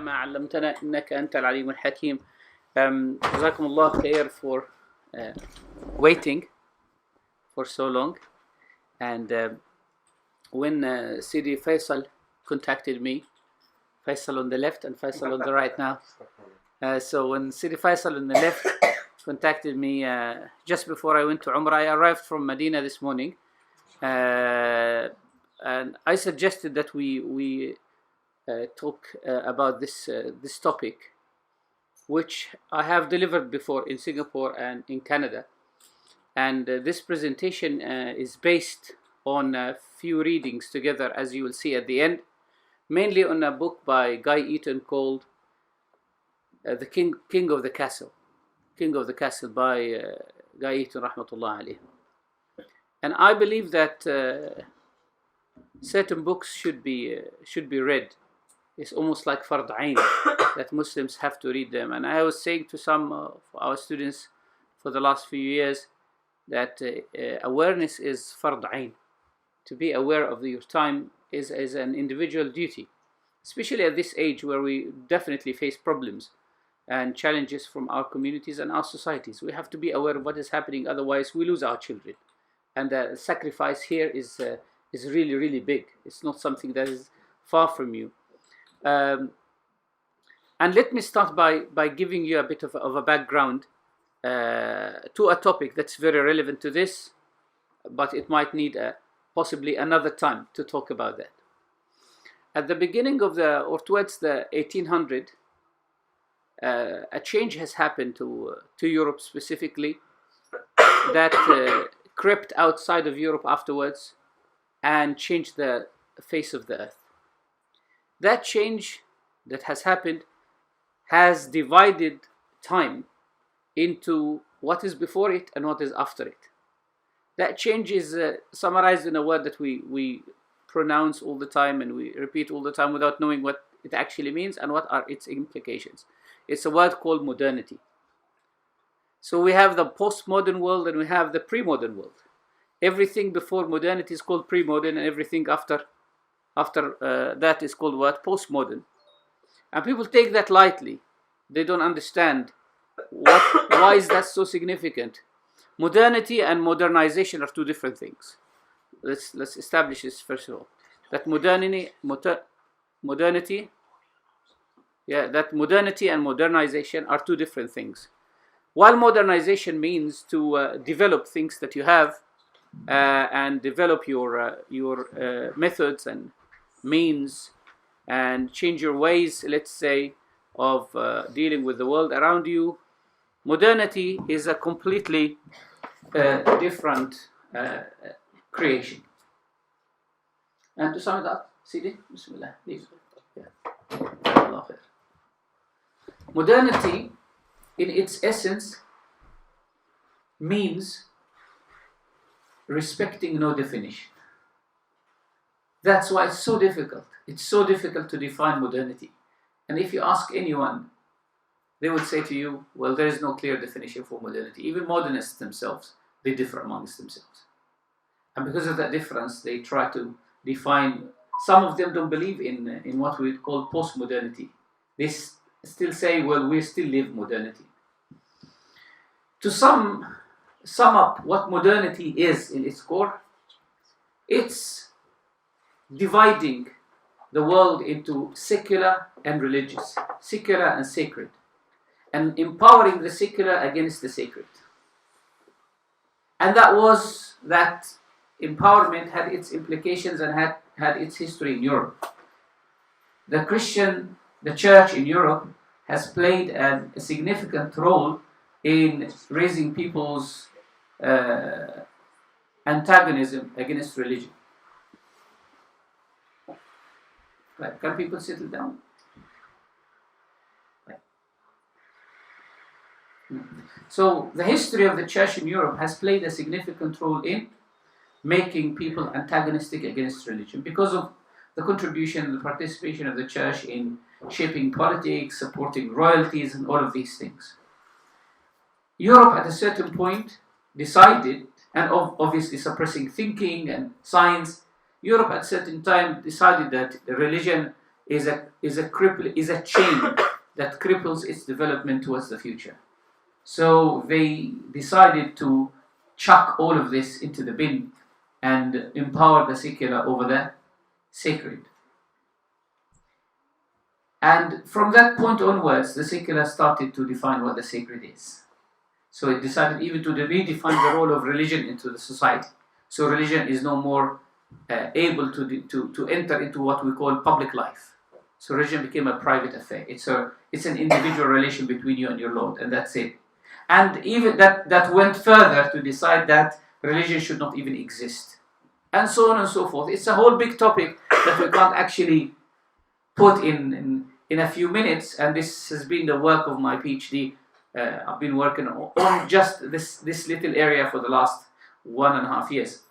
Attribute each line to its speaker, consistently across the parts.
Speaker 1: ما علمتنا إنك أنت العليم الحكيم. جزاكم الله خير for waiting for so long. And when Sidi Faisal contacted me, Faisal on the left and Faisal on the right now. So when Sidi Faisal on the left contacted me just before I went to Umrah, I arrived from Medina this morning. And I suggested that we talk about this topic, which I have delivered before in Singapore and in Canada. And this presentation is based on a few readings together, as you will see at the end, mainly on a book by Guy Eaton called The King of the Castle. King of the Castle by Guy Eaton, rahmatullah alayh. And I believe that certain books should be read. It's almost like fard ayn, that Muslims have to read them. And I was saying to some of our students for the last few years that awareness is fard ayn. To be aware of your time is an individual duty, especially at this age where we definitely face problems and challenges from our communities and our societies. We have to be aware of what is happening, otherwise we lose our children. And the sacrifice here is really, really big. It's not something that is far from you. And let me start by giving you a bit of a background to a topic that's very relevant to this, but it might need possibly another time to talk about that. At the beginning of towards the 1800s, a change has happened to Europe specifically that crept outside of Europe afterwards and changed the face of the earth. That change that has happened has divided time into what is before it and what is after it. That change is summarized in a word that we pronounce all the time and we repeat all the time without knowing what it actually means and what are its implications. It's a word called modernity. So we have the postmodern world and we have the pre-modern world. Everything before modernity is called pre-modern, and everything after that is called what? Postmodern. And people take that lightly. They don't understand why is that so significant. Modernity and modernization are two different things. Let's establish this first of all. That modernity and modernization are two different things. While modernization means to develop things that you have and develop your methods and means and change your ways, let's say, of dealing with the world around you, modernity is a completely different creation. And to sum it up, Sidi, Bismillah, please. Modernity, in its essence, means respecting no definition. That's why it's so difficult. It's so difficult to define modernity. And if you ask anyone, they would say to you, well, there is no clear definition for modernity. Even modernists themselves, they differ amongst themselves. And because of that difference, they try to define. Some of them don't believe in what we call post-modernity. They still say, well, we still live modernity. To sum up what modernity is in its core, it's dividing the world into secular and religious, secular and sacred, and empowering the secular against the sacred. And that empowerment had its implications and had its history in Europe. The church in Europe has played a significant role in raising people's antagonism against religion. Right. Can people settle down? Right. So the history of the church in Europe has played a significant role in making people antagonistic against religion because of the contribution and the participation of the church in shaping politics, supporting royalties, and all of these things. Europe at a certain point decided, and obviously suppressing thinking and science, Europe at a certain time decided that religion is a chain that cripples its development towards the future. So they decided to chuck all of this into the bin and empower the secular over the sacred. And from that point onwards, the secular started to define what the sacred is. So it decided even to redefine the role of religion into the society. So religion is no more able to enter into what we call public life. So religion became a private affair. It's an individual relation between you and your Lord, and that's it. And even that went further to decide that religion should not even exist, and so on and so forth. It's a whole big topic that we can't actually put in a few minutes. And this has been the work of my PhD. I've been working on just this little area for the last 1.5 years.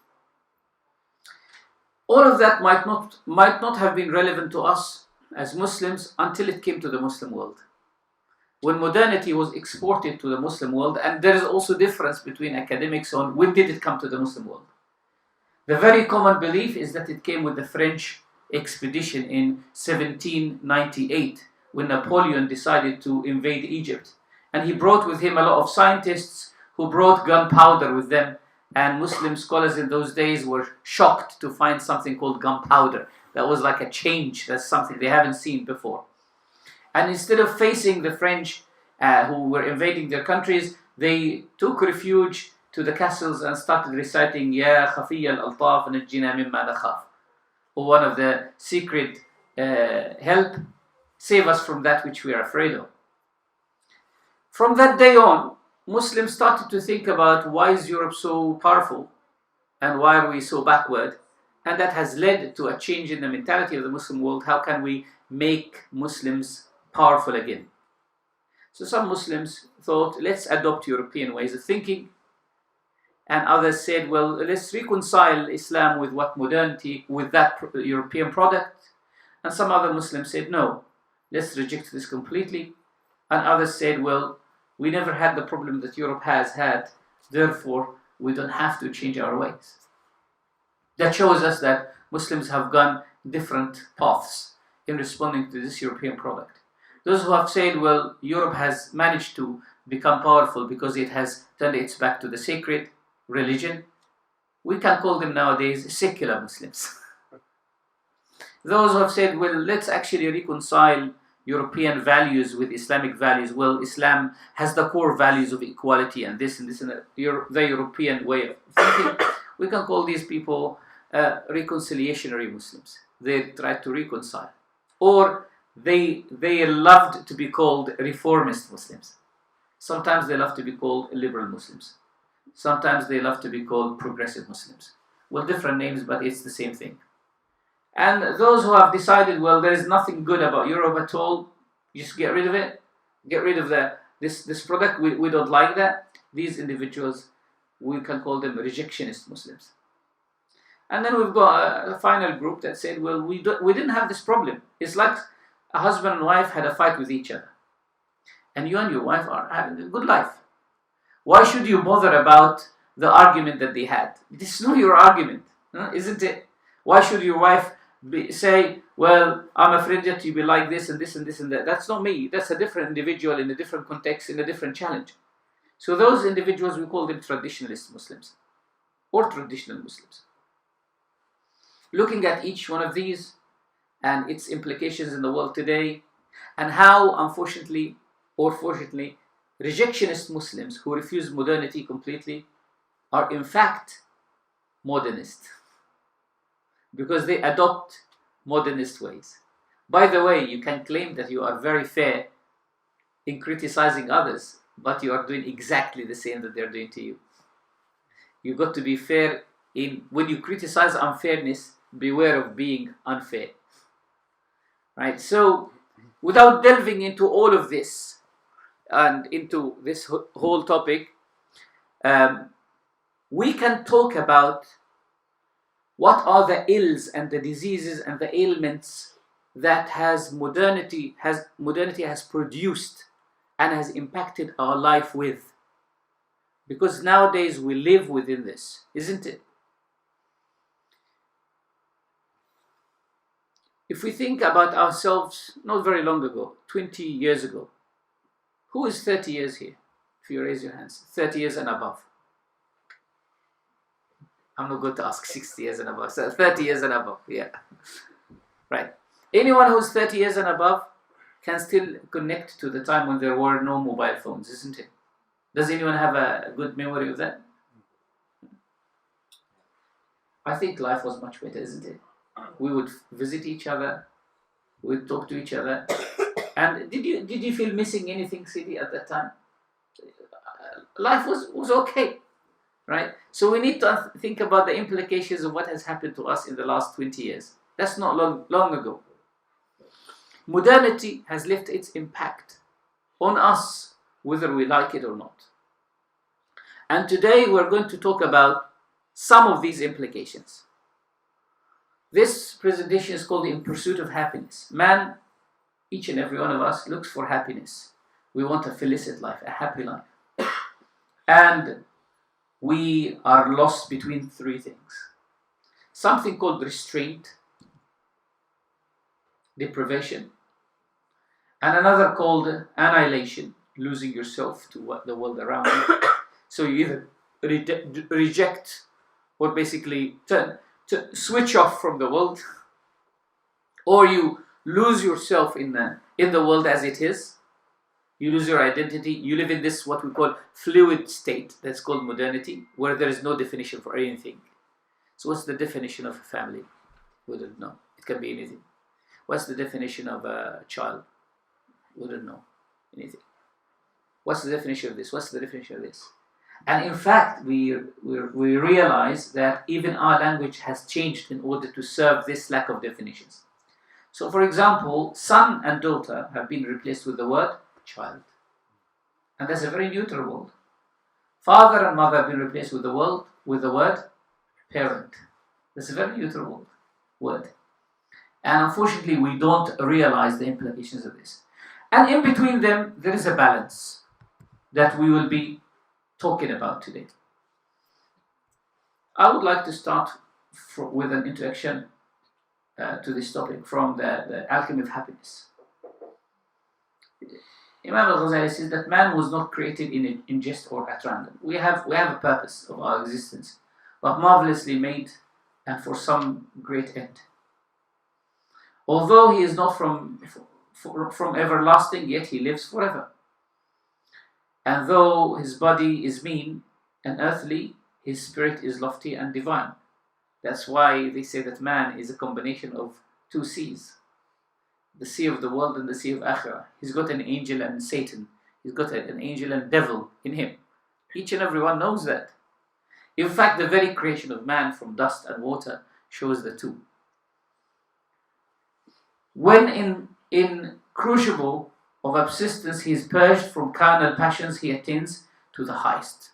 Speaker 1: All of that might not have been relevant to us as Muslims until it came to the Muslim world. When modernity was exported to the Muslim world, and there is also difference between academics on when did it come to the Muslim world. The very common belief is that it came with the French expedition in 1798, when Napoleon decided to invade Egypt. And he brought with him a lot of scientists who brought gunpowder with them. And Muslim scholars in those days were shocked to find something called gunpowder. That was like a change. That's something they haven't seen before. And instead of facing the French who were invading their countries, they took refuge to the castles and started reciting Ya Khafiya al-Altaf najjina mimma nakhaf. Or one of the secret help, save us from that which we are afraid of. From that day on, Muslims started to think about why is Europe so powerful and why are we so backward, and that has led to a change in the mentality of the Muslim world. How can we make Muslims powerful again? So some Muslims thought, let's adopt European ways of thinking, and others said, well, let's reconcile Islam with what modernity, with that European product. And some other Muslims said, no, let's reject this completely. And others said, well, we never had the problem that Europe has had, therefore we don't have to change our ways. That shows us that Muslims have gone different paths in responding to this European product. Those who have said, well, Europe has managed to become powerful because it has turned its back to the sacred religion, we can call them nowadays secular Muslims. Those who have said, well, let's actually reconcile European values with Islamic values. Well, Islam has the core values of equality and this and that. The European way of thinking. We can call these people reconciliationary Muslims. They try to reconcile. Or they loved to be called reformist Muslims. Sometimes they love to be called liberal Muslims. Sometimes they love to be called progressive Muslims. Well, different names, but it's the same thing. And those who have decided, well, there is nothing good about Europe at all, just get rid of it, get rid of this product, we don't like that. These individuals, we can call them rejectionist Muslims. And then we've got a final group that said, well, we didn't have this problem. It's like a husband and wife had a fight with each other. And you and your wife are having a good life. Why should you bother about the argument that they had? This is not your argument, isn't it? Why should your wife say, well, I'm afraid that you be like this and this and this and that? That's not me. That's a different individual in a different context, in a different challenge. So those individuals, we call them traditionalist Muslims or traditional Muslims. Looking at each one of these and its implications in the world today, and how, unfortunately or fortunately, rejectionist Muslims who refuse modernity completely are in fact modernist, because they adopt modernist ways. By the way, you can claim that you are very fair in criticizing others, but you are doing exactly the same that they're doing to you. You've got to be fair when you criticize unfairness, beware of being unfair. Right? So, without delving into all of this and into this whole topic, we can talk about what are the ills and the diseases and the ailments that modernity has produced and has impacted our life with. Because nowadays we live within this, isn't it? If we think about ourselves not very long ago, 20 years ago, who is 30 years here? If you raise your hands, 30 years and above. I'm not going to ask 60 years and above, so 30 years and above, yeah. Right. Anyone who's 30 years and above can still connect to the time when there were no mobile phones, isn't it? Does anyone have a good memory of that? I think life was much better, isn't it? We would visit each other, we would talk to each other. And did you feel missing anything, Sidi, at that time? Life was okay, right? So we need to think about the implications of what has happened to us in the last 20 years. That's not long ago. Modernity has left its impact on us, whether we like it or not. And today we're going to talk about some of these implications. This presentation is called In Pursuit of Happiness. Man, each and every one of us, looks for happiness. We want a felicit life, a happy life. And we are lost between three things. Something called restraint, deprivation, and another called annihilation, losing yourself to what the world around you. So you either reject or basically to switch off from the world, or you lose yourself in the world as it is. You lose your identity. You live in this what we call fluid state that's called modernity, where there is no definition for anything. So what's the definition of a family? We don't know. It can be anything. What's the definition of a child? We don't know anything. What's the definition of this? What's the definition of this? And in fact, we realize that even our language has changed in order to serve this lack of definitions. So for example, son and daughter have been replaced with the word child. And that's a very neutral word. Father and mother have been replaced with the word parent. That's a very neutral word. And unfortunately, we don't realize the implications of this. And in between them, there is a balance that we will be talking about today. I would like to start with an introduction to this topic from the Alchemy of Happiness. Imam Al Ghazali says that man was not created in jest or at random. We have a purpose of our existence, but marvelously made and for some great end. Although he is not from everlasting, yet he lives forever. And though his body is mean and earthly, his spirit is lofty and divine. That's why they say that man is a combination of two seas. The sea of the world and the sea of Akhirah. He's got an angel and Satan. He's got an angel and devil in him. Each and every one knows that. In fact, the very creation of man from dust and water shows the two. When in crucible of subsistence he is purged from carnal passions, he attains to the highest.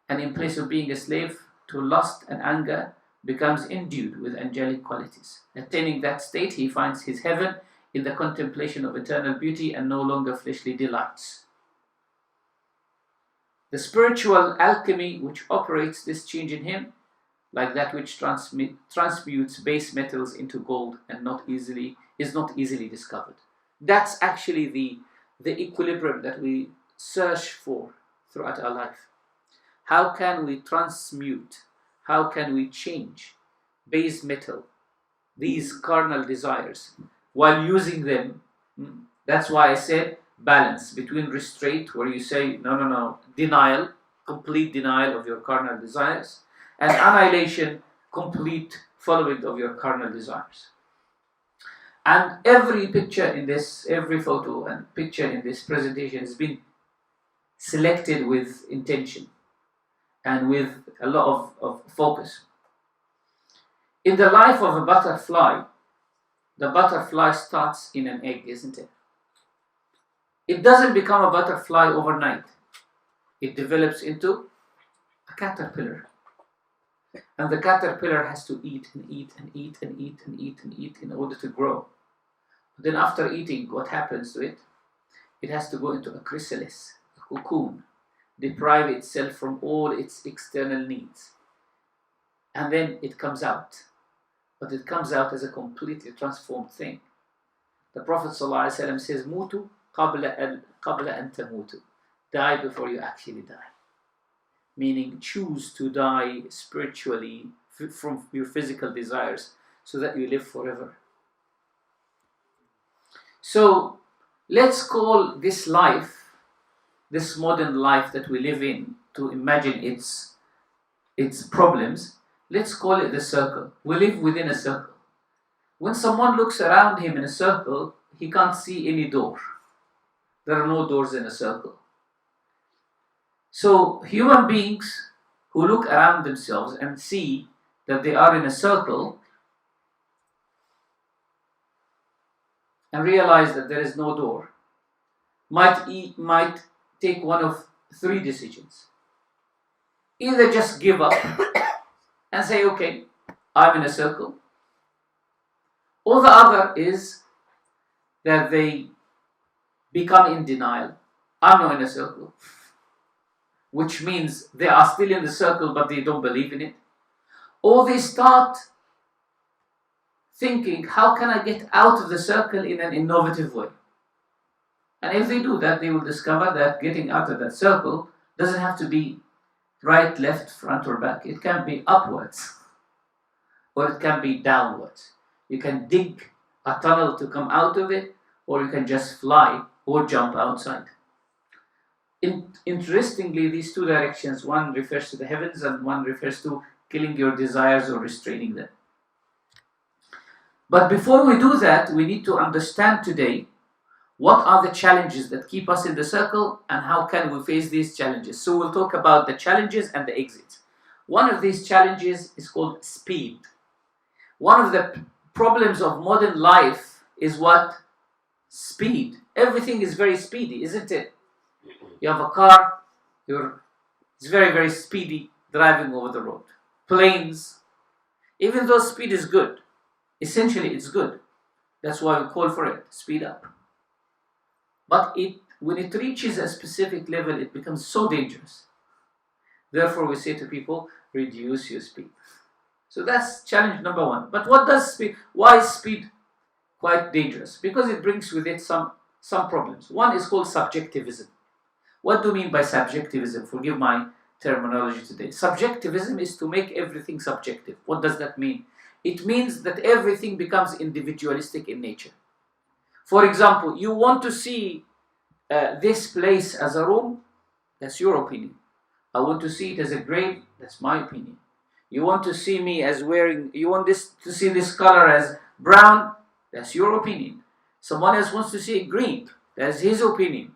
Speaker 1: And in place of being a slave to lust and anger, becomes endued with angelic qualities. Attaining that state, he finds his heaven in the contemplation of eternal beauty and no longer fleshly delights. The spiritual alchemy which operates this change in him, like that which transmutes base metals into gold and is not easily discovered. That's actually the equilibrium that we search for throughout our life. How can we transmute? How can we change base metal, these carnal desires, while using them? That's why I said balance between restraint, where you say, no, denial, complete denial of your carnal desires, and annihilation, complete following of your carnal desires. And every picture in this, every photo and picture in this presentation has been selected with intention and with a lot of focus. In the life of a butterfly, the butterfly starts in an egg, isn't it? It doesn't become a butterfly overnight. It develops into a caterpillar. And the caterpillar has to eat and eat and eat and eat and eat and eat in order to grow. Then after eating, what happens to it? It has to go into a chrysalis, a cocoon, deprive itself from all its external needs. And then it comes out. but it comes out as a completely transformed thing. The Prophet ﷺ says, Mutu qabla an tamutu. Die before you actually die. Meaning, choose to die spiritually from your physical desires so that you live forever. So, let's call this life, this modern life that we live in, to imagine its problems, let's call it the circle. We live within a circle. When someone looks around him in a circle, he can't see any door. There are no doors in a circle. So human beings who look around themselves and see that they are in a circle and realize that there is no door might take one of three decisions. Either just give up and say, okay, I'm in a circle. Or the other is that they become in denial. I'm not in a circle. Which means they are still in the circle but they don't believe in it. Or they start thinking, how can I get out of the circle in an innovative way? And if they do that, they will discover that getting out of that circle doesn't have to be right, left, front or back. It can be upwards or it can be downwards. You can dig a tunnel to come out of it, or you can just fly or jump outside. Interestingly, these two directions, one refers to the heavens and one refers to killing your desires or restraining them. But before we do that, we need to understand today what are the challenges that keep us in the circle and how can we face these challenges. So we'll talk about the challenges and the exits. One of these challenges is called speed. One of the problems of modern life is what? Speed. Everything is very speedy, isn't it? You have a car, it's very, very speedy driving over the road. Planes, even though speed is good, essentially it's good. That's why we call for it, speed up. But when it reaches a specific level, it becomes so dangerous. Therefore, we say to people, reduce your speed. So that's challenge number one. But what does speed? Why is speed quite dangerous? Because it brings with it some problems. One is called subjectivism. What do you mean by subjectivism? Forgive my terminology today. Subjectivism is to make everything subjective. What does that mean? It means that everything becomes individualistic in nature. For example, you want to see this place as a room, that's your opinion. I want to see it as a grave, that's my opinion. You want to see me as you want to see this color as brown, that's your opinion. Someone else wants to see it green, that's his opinion.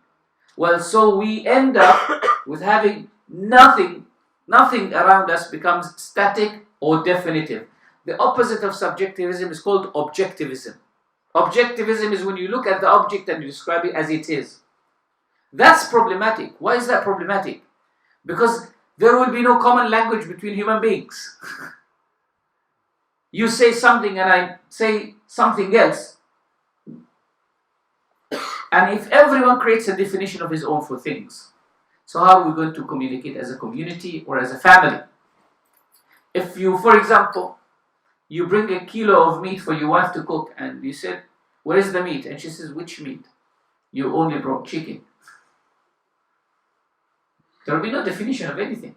Speaker 1: Well, so we end up with having nothing around us becomes static or definitive. The opposite of subjectivism is called objectivism. Objectivism is when you look at the object and you describe it as it is. That's problematic. Why is that problematic? Because there will be no common language between human beings. You say something and I say something else. And if everyone creates a definition of his own for things, so how are we going to communicate as a community or as a family? If you, for example, you bring a kilo of meat for your wife to cook and you said, where is the meat? And she says, which meat? You only brought chicken. There will be no definition of anything.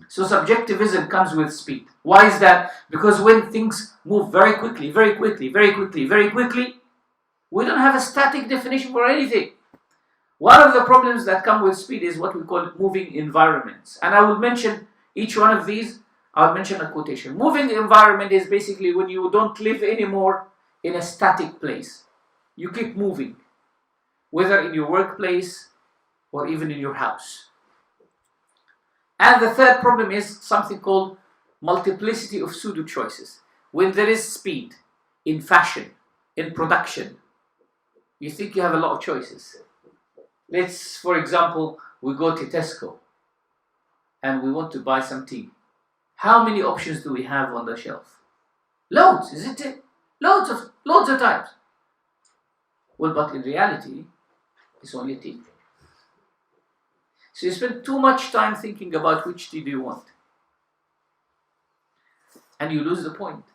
Speaker 1: So subjectivism comes with speed. Why is that? Because when things move very quickly, we don't have a static definition for anything. One of the problems that come with speed is what we call moving environments. And I will mention each one of these. I'll mention a quotation. Moving environment is basically when you don't live anymore in a static place. You keep moving, whether in your workplace or even in your house. And the third problem is something called multiplicity of pseudo choices. When there is speed in fashion, in production, you think you have a lot of choices. Let's, for example, we go to Tesco and we want to buy some tea. How many options do we have on the shelf? Loads, isn't it? Loads of times. Well, but in reality, it's only tea. So you spend too much time thinking about which tea do you want. And you lose the point.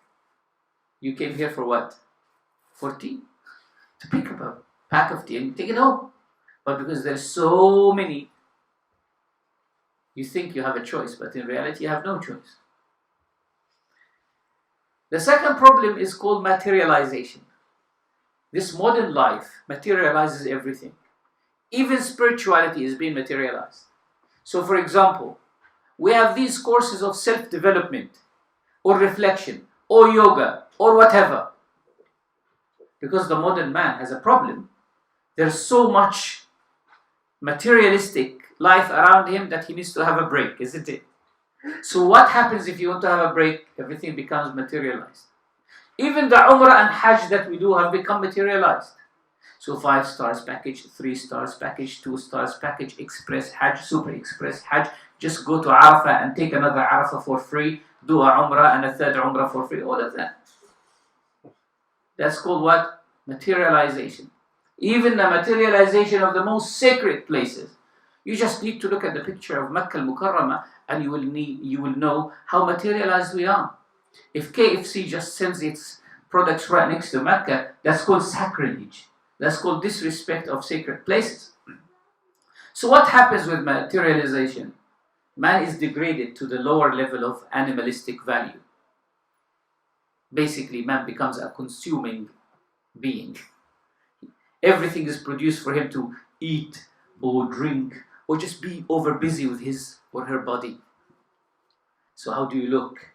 Speaker 1: You came here for what? For tea. To pick up a pack of tea and take it home. But because there's so many, you think you have a choice, but in reality you have no choice. The second problem is called materialization. This modern life materializes everything. Even spirituality is being materialized. So for example, we have these courses of self-development or reflection or yoga or whatever. Because the modern man has a problem. There's so much materialistic life around him that he needs to have a break, isn't it? So what happens if you want to have a break? Everything becomes materialized. Even the Umrah and Hajj that we do have become materialized. So 5 stars package, 3 stars package, 2 stars package, express Hajj, super express Hajj. Just go to Arafah and take another Arafah for free. Do a Umrah and a third Umrah for free. All of that. That's called what? Materialization. Even the materialization of the most sacred places. You just need to look at the picture of Makkah al-Mukarramah and you will know how materialized we are. If KFC just sends its products right next to Mecca, that's called sacrilege. That's called disrespect of sacred places. So what happens with materialization? Man is degraded to the lower level of animalistic value. Basically, man becomes a consuming being. Everything is produced for him to eat or drink or just be over busy with his or her body. So how do you look?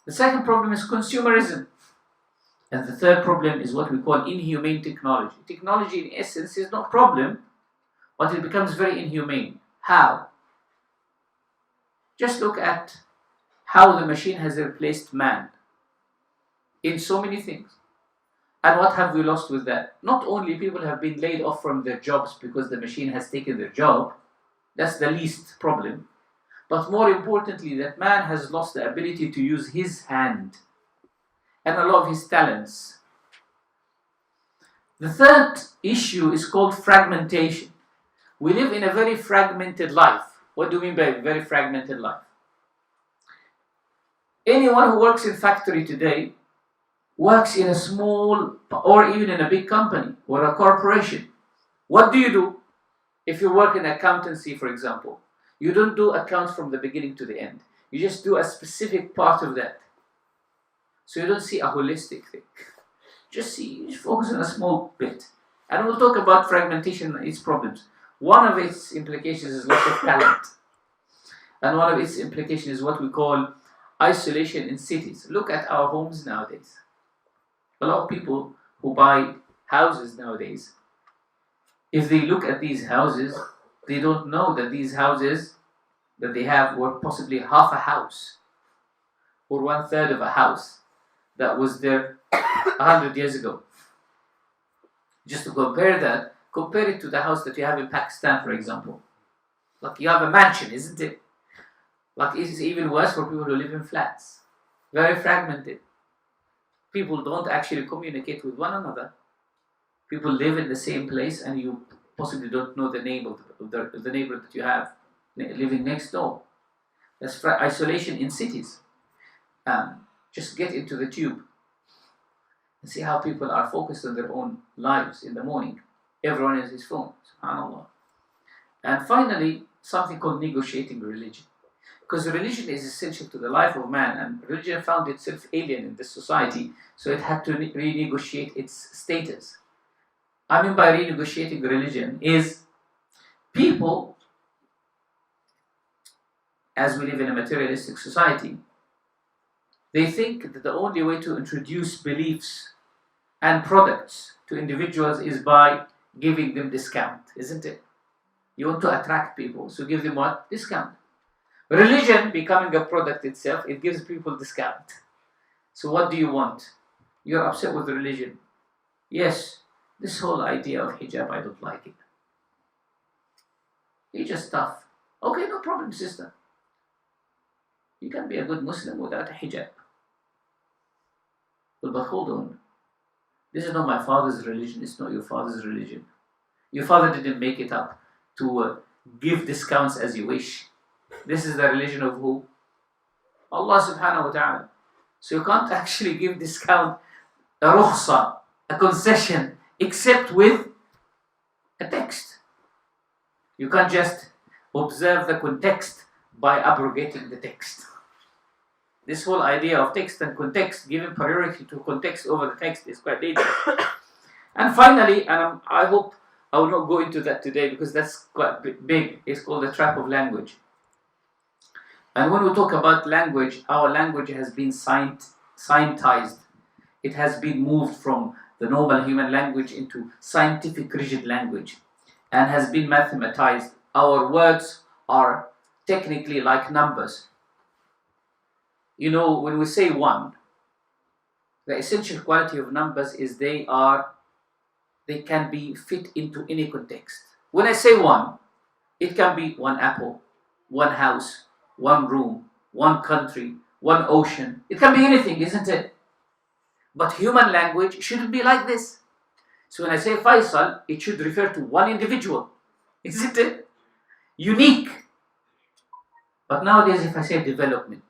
Speaker 1: The second problem is consumerism. And the third problem is what we call inhumane technology. Technology in essence is not a problem, but it becomes very inhumane. How? Just look at how the machine has replaced man in so many things. And what have we lost with that? Not only people have been laid off from their jobs because the machine has taken their job, that's the least problem. But more importantly, that man has lost the ability to use his hand and a lot of his talents. The third issue is called fragmentation. We live in a very fragmented life. What do we mean by very fragmented life? Anyone who works in factory today works in a small or even in a big company or a corporation. What do? If you work in accountancy, for example, you don't do accounts from the beginning to the end. You just do a specific part of that. So you don't see a holistic thing. Just focus on a small bit. And we'll talk about fragmentation and its problems. One of its implications is loss of talent. And one of its implications is what we call isolation in cities. Look at our homes nowadays. A lot of people who buy houses nowadays, if they look at these houses, they don't know that these houses that they have were possibly half a house or 1/3 of a house that was there 100 years ago. Just to compare that, compare it to the house that you have in Pakistan, for example. Like you have a mansion, isn't it? Like it's even worse for people who live in flats. Very fragmented. People don't actually communicate with one another. People live in the same place and you possibly don't know the name of the neighbor that you have living next door. That's isolation in cities. Just get into the tube and see how people are focused on their own lives in the morning. Everyone has his phone, subhanAllah. And finally, something called negotiating religion. Because religion is essential to the life of man, and religion found itself alien in this society, so it had to renegotiate its status. I mean by renegotiating religion is people, as we live in a materialistic society, they think that the only way to introduce beliefs and products to individuals is by giving them discount, isn't it? You want to attract people, so give them what? Discount. Religion becoming a product itself, it gives people discount. So what do you want? You're upset with religion. Yes, this whole idea of hijab, I don't like it. It's just tough. Okay, no problem, sister. You can be a good Muslim without a hijab. Well, but hold on. This is not my father's religion. It's not your father's religion. Your father didn't make it up to give discounts as you wish. This is the religion of who? Allah subhanahu wa ta'ala. So you can't actually give discount, a rukhsa, a concession, except with a text. You can't just observe the context by abrogating the text. This whole idea of text and context, giving priority to context over the text, is quite dangerous. And finally, and I hope I will not go into that today because that's quite big, it's called the trap of language. And when we talk about language, our language has been scientized. It has been moved from the normal human language into scientific rigid language and has been mathematized. Our words are technically like numbers. You know, when we say 1, the essential quality of numbers is they can be fit into any context. When I say 1, it can be 1 apple, 1 house, 1 room, 1 country, 1 ocean. It can be anything, isn't it? But human language shouldn't be like this. So when I say Faisal, it should refer to 1 individual, isn't it? Unique. But nowadays, if I say development,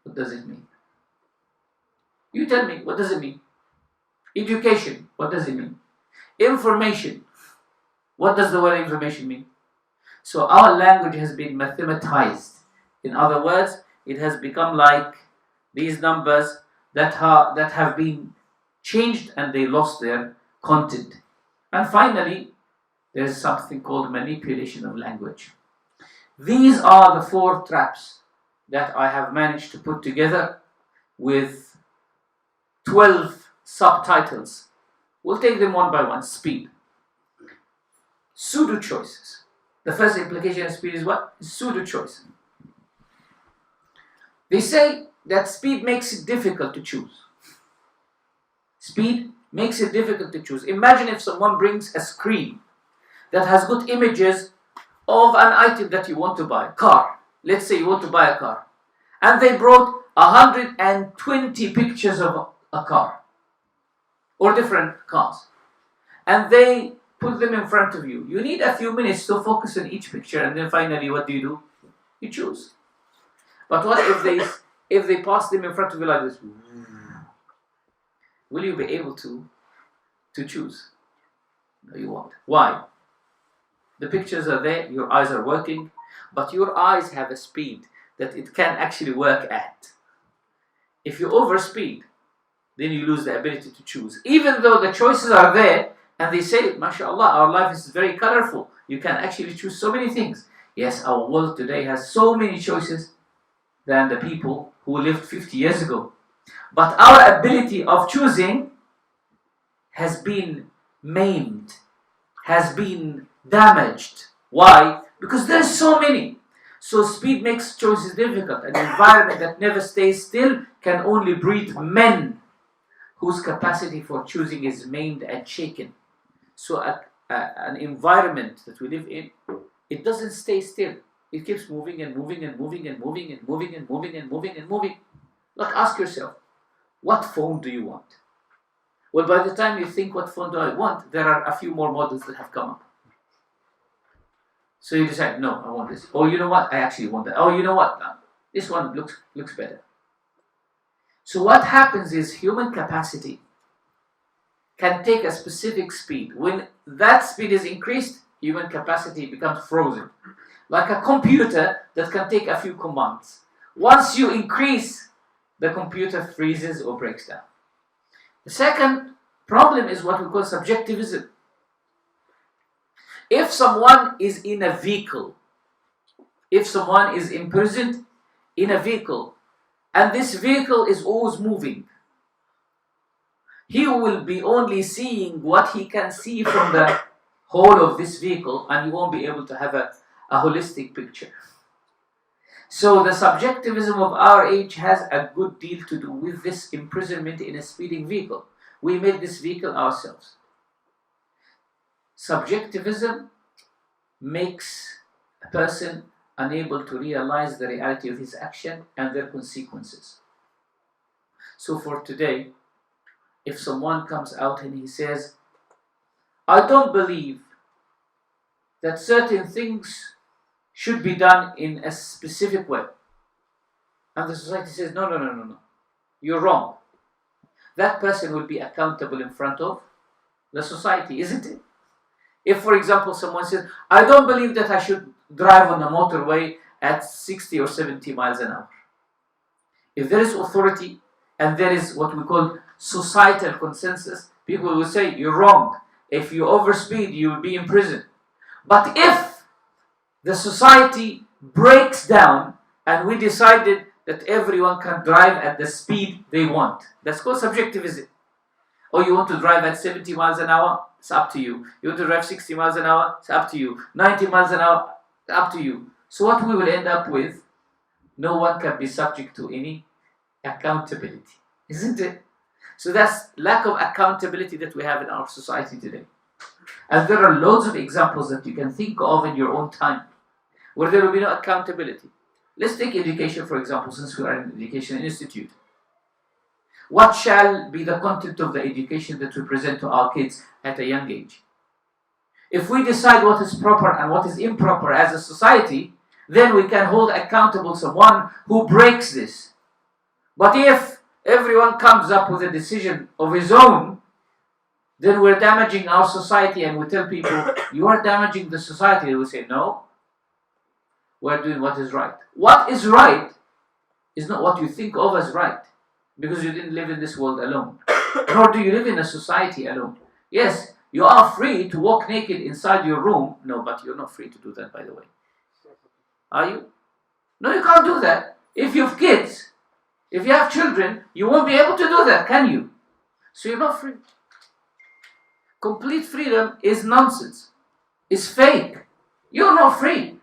Speaker 1: what does it mean? You tell me, what does it mean? Education, what does it mean? Information, what does the word information mean? So our language has been mathematized. In other words, it has become like these numbers that have been changed and they lost their content. And finally, there's something called manipulation of language. These are the 4 traps that I have managed to put together with 12 subtitles. We'll take them one by one. Speed. Pseudo choices. The first implication of speed is what? Pseudo choice. They say that speed makes it difficult to choose. Speed makes it difficult to choose. Imagine if someone brings a screen that has got images of an item that you want to buy. Car. Let's say you want to buy a car. And they brought 120 pictures of a car. Or different cars. And they put them in front of you. You need a few minutes to focus on each picture, and then finally what do? You choose. But what if they pass them in front of you like this? Will you be able to choose? No, you won't. Why? The pictures are there, your eyes are working, but your eyes have a speed that it can actually work at. If you overspeed, then you lose the ability to choose. Even though the choices are there, and they say, mashallah, our life is very colorful. You can actually choose so many things. Yes, our world today has so many choices than the people who lived 50 years ago. But our ability of choosing has been maimed, has been damaged. Why? Because there's so many. So speed makes choices difficult. An environment that never stays still can only breed men whose capacity for choosing is maimed and shaken. So an environment that we live in, it doesn't stay still. It keeps moving and moving and moving and moving and moving and moving and moving and moving. Like, ask yourself, what phone do you want? Well, by the time you think, what phone do I want, there are a few more models that have come up. So you decide, no, I want this. Oh, you know what? I actually want that. Oh, you know what? No, this one looks better. So what happens is human capacity can take a specific speed. When that speed is increased, human capacity becomes frozen. Like a computer that can take a few commands. Once you increase, the computer freezes or breaks down. The second problem is what we call subjectivism. If someone is in a vehicle, if someone is imprisoned in a vehicle, and this vehicle is always moving, he will be only seeing what he can see from the whole of this vehicle, and he won't be able to have a holistic picture. So the subjectivism of our age has a good deal to do with this imprisonment in a speeding vehicle. We made this vehicle ourselves. Subjectivism makes a person unable to realize the reality of his action and their consequences. So for today, if someone comes out and he says, I don't believe that certain things should be done in a specific way, and the society says, no. you're wrong. That person will be accountable in front of the society, isn't it? If, for example, someone says, I don't believe that I should drive on the motorway at 60 or 70 miles an hour. If there is authority and there is what we call societal consensus, people will say, you're wrong. If you overspeed, you will be in prison. But if the society breaks down and we decided that everyone can drive at the speed they want, that's called subjectivism. Or you want to drive at 70 miles an hour, it's up to you. You want to drive 60 miles an hour, it's up to you. 90 miles an hour, it's up to you. So what we will end up with, no one can be subject to any accountability, isn't it? So that's lack of accountability that we have in our society today. And there are loads of examples that you can think of in your own time where there will be no accountability. Let's take education, for example, since we are an education institute. What shall be the content of the education that we present to our kids at a young age? If we decide what is proper and what is improper as a society, then we can hold accountable someone who breaks this. But if everyone comes up with a decision of his own, then we're damaging our society, and we tell people, you are damaging the society. They will say, no, we're doing what is right. What is right is not what you think of as right, because you didn't live in this world alone, nor do you live in a society alone. Yes, you are free to walk naked inside your room. No, but you're not free to do that, by the way. Are you? No, you can't do that. If you have kids, if you have children, you won't be able to do that, can you? So you're not free. Complete freedom is nonsense. It's fake. You're not free.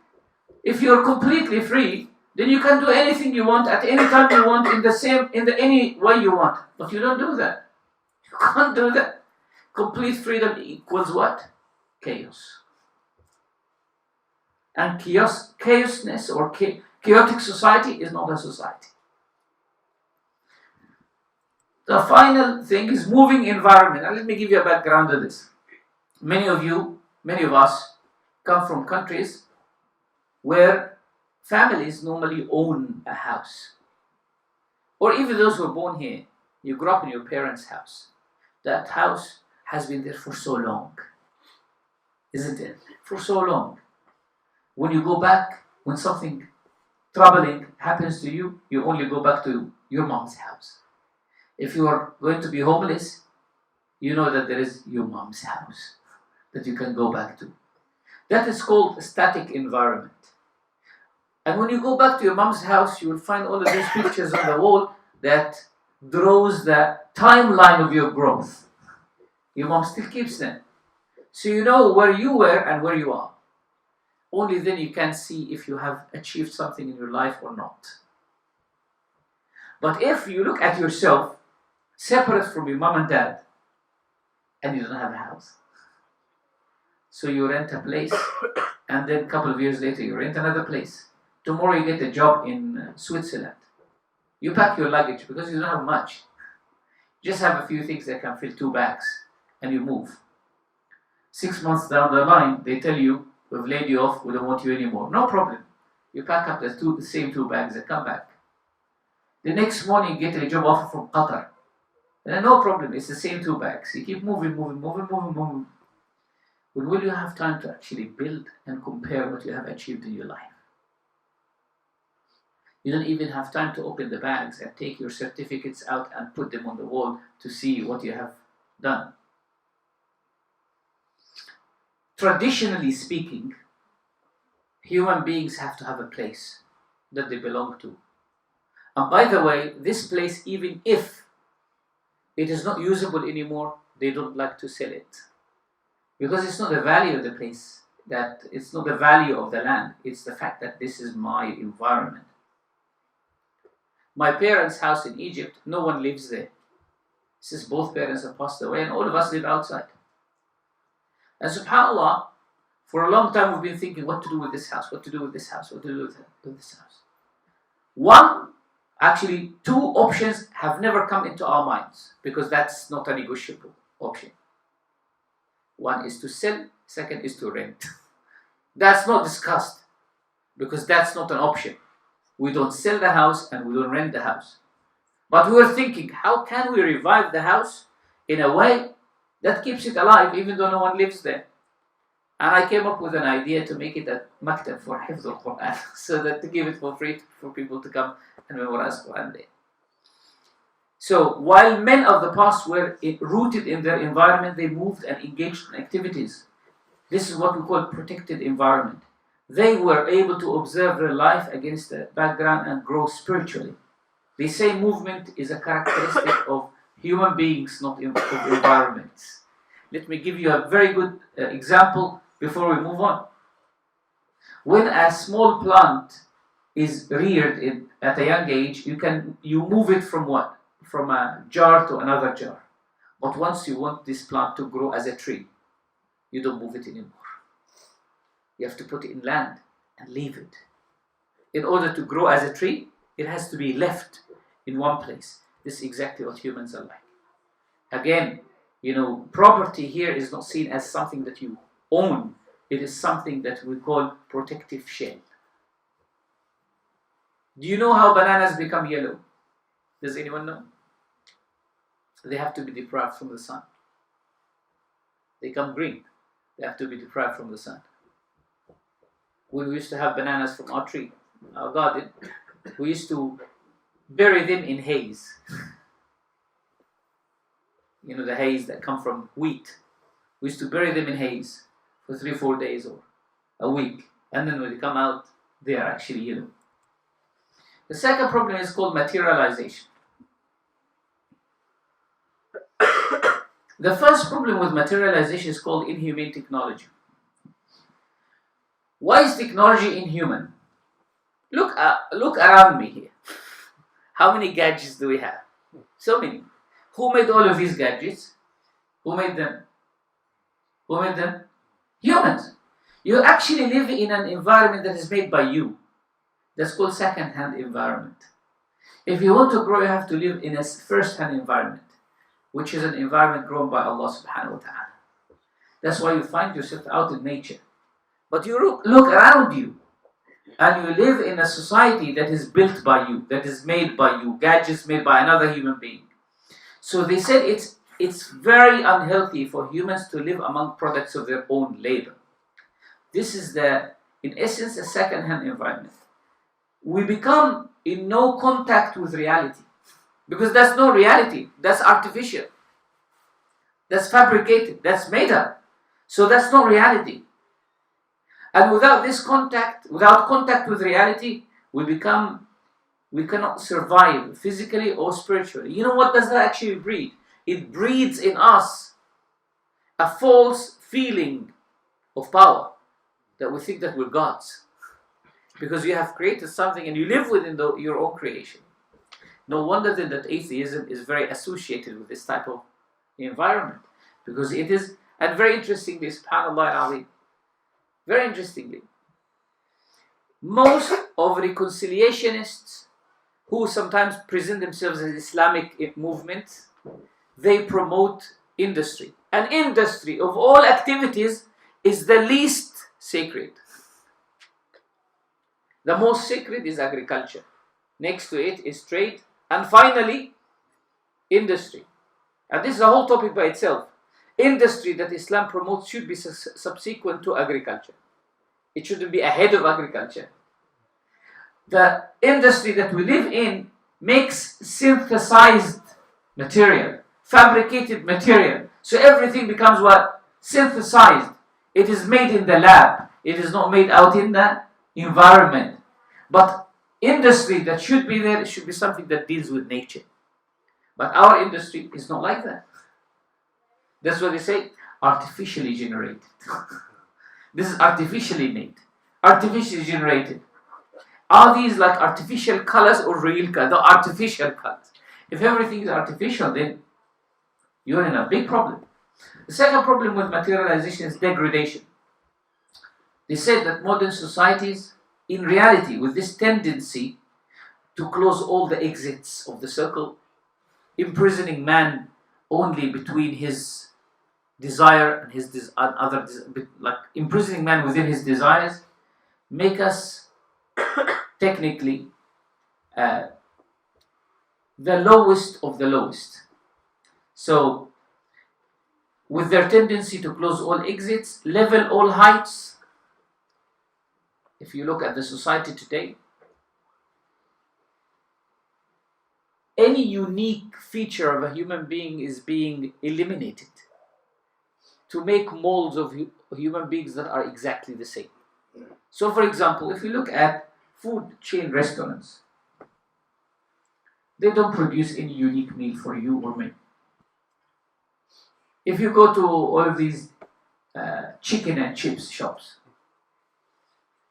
Speaker 1: If you're completely free, then you can do anything you want at any time you want in any way you want. But you don't do that. You can't do that. Complete freedom equals what? Chaos. And chaosness or chaotic society is not a society. The final thing is moving environment. And let me give you a background of this. Many of us come from countries where families normally own a house. Or even those who are born here, you grew up in your parents' house. That house has been there for so long, isn't it? For so long. When you go back, when something troubling happens to you, you only go back to your mom's house. If you are going to be homeless, you know that there is your mom's house that you can go back to. That is called a static environment. And when you go back to your mom's house, you will find all of these pictures on the wall that draws the timeline of your growth. Your mom still keeps them. So you know where you were and where you are. Only then you can see if you have achieved something in your life or not. But if you look at yourself separate from your mom and dad, and you don't have a house, so you rent a place, and then a couple of years later you rent another place. Tomorrow you get a job in Switzerland. You pack your luggage because you don't have much. You just have a few things that can fill 2 bags, and you move. 6 months down the line, they tell you, we've laid you off, we don't want you anymore. No problem. You pack up the same 2 bags and come back. The next morning you get a job offer from Qatar. And no problem, it's the same 2 bags. You keep moving. But will you have time to actually build and compare what you have achieved in your life? You don't even have time to open the bags and take your certificates out and put them on the wall to see what you have done. Traditionally speaking, human beings have to have a place that they belong to. And by the way, this place, even if it is not usable anymore, they don't like to sell it. Because it's not the value of the place, that it's not the value of the land, it's the fact that this is my environment. My parents' house in Egypt, no one lives there. Since both parents have passed away and all of us live outside. And subhanAllah, for a long time we've been thinking what to do with this house, what to do with this house, what to do with this house. Actually, 2 options have never come into our minds because that's not a negotiable option. One is to sell, second is to rent. That's not discussed because that's not an option. We don't sell the house and we don't rent the house. But we were thinking, how can we revive the house in a way that keeps it alive even though no one lives there? And I came up with an idea to make it a maktab for Hifz al-Quran, so that to give it for free for people to come and memorize Quran there. So while men of the past were rooted in their environment, they moved and engaged in activities. This is what we call protected environment. They were able to observe their life against the background and grow spiritually. They say movement is a characteristic of human beings, not of environments. Let me give you a very good example before we move on. When a small plant is reared at a young age, you move it from what? From a jar to another jar. But once you want this plant to grow as a tree, you don't move it anymore. You have to put it in land and leave it. In order to grow as a tree, it has to be left in one place. This is exactly what humans are like. Again, property here is not seen as something that you own. It is something that we call protective shell. Do you know how bananas become yellow? Does anyone know? They have to be deprived from the sun. They come green. They have to be deprived from the sun. We used to have bananas from our tree, our garden. We used to bury them in haze. The haze that come from wheat. We used to bury them in haze for 3-4 days or a week. And then when they come out, they are actually yellow. The second problem is called materialization. The first problem with materialization is called inhumane technology. Why is technology inhuman? Look around me here. How many gadgets do we have? So many. Who made all of these gadgets? Who made them? Who made them? Humans. You actually live in an environment that is made by you. That's called second-hand environment. If you want to grow, you have to live in a first-hand environment, which is an environment grown by Allah subhanahu wa ta'ala. That's why you find yourself out in nature. But you look around you, and you live in a society that is built by you, that is made by you, gadgets made by another human being. So they said it's very unhealthy for humans to live among products of their own labor. This is in essence, a second-hand environment. We become in no contact with reality. Because that's no reality. That's artificial. That's fabricated. That's made up. So that's not reality. And without contact with reality, we cannot survive physically or spiritually. You know what does that actually breed? It breeds in us a false feeling of power, that we think that we're gods. Because you have created something and you live within your own creation. No wonder then that atheism is very associated with this type of environment. Because it is, and very interestingly, subhanAllah al-Azim, very interestingly, most of reconciliationists who sometimes present themselves as Islamic movements, they promote industry. And industry of all activities is the least sacred. The most sacred is agriculture. Next to it is trade. And finally, industry. And this is a whole topic by itself. Industry that Islam promotes should be subsequent to agriculture. It shouldn't be ahead of agriculture. The industry that we live in makes synthesized material, fabricated material. So everything becomes what? Synthesized. It is made in the lab. It is not made out in the environment. But industry that should be there, it should be something that deals with nature. But our industry is not like that. That's what they say, artificially generated. This is artificially made, artificially generated. Are these like artificial colors or real colors? The artificial colors. If everything is artificial, then you're in a big problem. The second problem with materialization is degradation. They said that modern societies, in reality, with this tendency to close all the exits of the circle, imprisoning man only between his desire and his like imprisoning man within his desires, make us technically the lowest of the lowest. So, with their tendency to close all exits, level all heights. If you look at the society today, any unique feature of a human being is being eliminated to make molds of human beings that are exactly the same. So, for example, if you look at food chain restaurants, they don't produce any unique meal for you or me. If you go to all of these chicken and chips shops,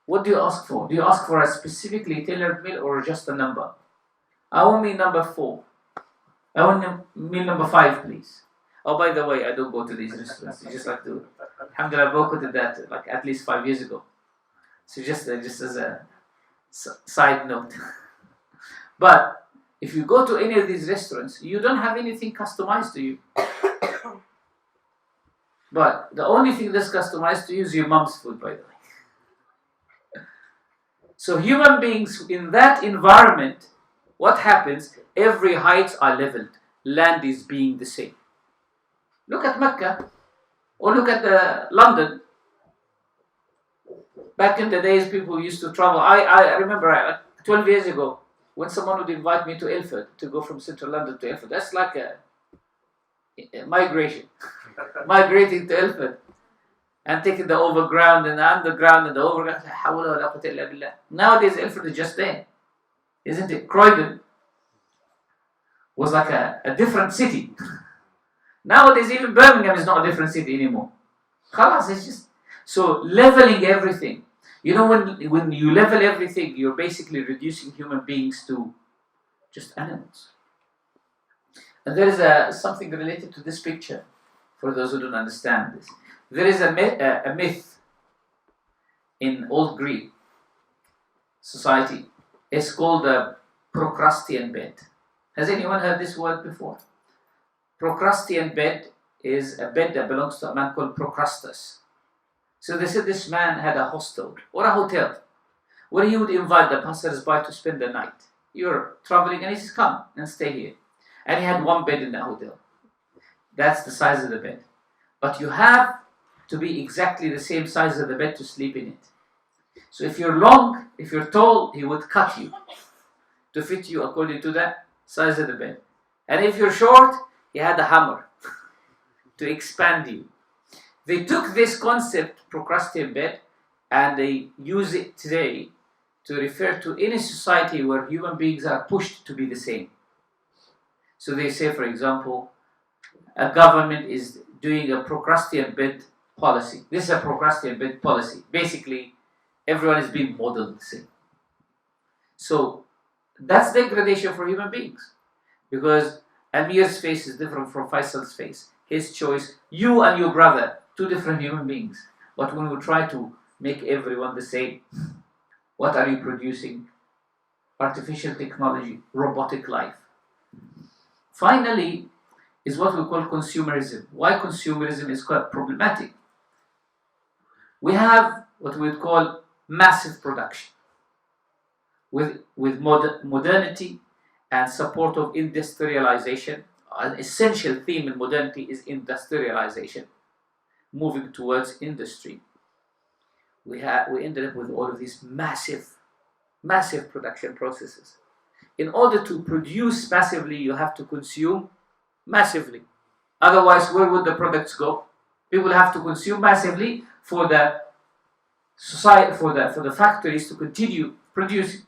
Speaker 1: what do you ask for? Do you ask for a specifically tailored meal or just a number? I want meal number 4. I want meal number 5, please. Oh, by the way, I don't go to these restaurants. I just like to. Alhamdulillah, I boycotted that like at least 5 years ago. So just as a side note. But if you go to any of these restaurants, you don't have anything customized to you. But the only thing that's customized to you is your mom's food, by the way. So human beings in that environment, what happens? Every heights are leveled. Land is being the same. Look at Mecca, or look at London. Back in the days, people used to travel. I remember 12 years ago, when someone would invite me to Ilford, to go from central London to Ilford, that's like a migration. Migrating to Ilford and taking the overground and the underground and the overground. Nowadays, Ilford is just there, isn't it? Croydon was like a different city. Nowadays, even Birmingham is not a different city anymore. Khalas, it's just so leveling everything. You know, when you level everything, you're basically reducing human beings to just animals. And there is something related to this picture, for those who don't understand this. There is a myth in old Greek society. It's called the Procrustean bed. Has anyone heard this word before? Procrustean bed is a bed that belongs to a man called Procrustes. So they said this man had a hostel or a hotel where he would invite the passers-by to spend the night. You're traveling and he says, come and stay here. And he had one bed in that hotel. That's the size of the bed. But you have to be exactly the same size of the bed to sleep in it. So if you're long, if you're tall, he would cut you to fit you according to the size of the bed. And if you're short, he had a hammer to expand you. They took this concept, Procrustean bed, and they use it today to refer to any society where human beings are pushed to be the same. So they say, for example, a government is doing a Procrustean bed policy. This is a Procrustean bed policy. Basically, everyone is being modeled the same. So that's degradation for human beings. Because Amir's face is different from Faisal's face. His choice, you and your brother, 2 different human beings. But when we try to make everyone the same, what are you producing? Artificial technology, robotic life. Finally, is what we call consumerism. Why consumerism is quite problematic? We have what we would call massive production. With modernity and support of industrialization, an essential theme in modernity is industrialization, moving towards industry. We ended up with all of these massive production processes. In order to produce massively, you have to consume massively. Otherwise, where would the products go? People have to consume massively for the society, for the factories to continue producing.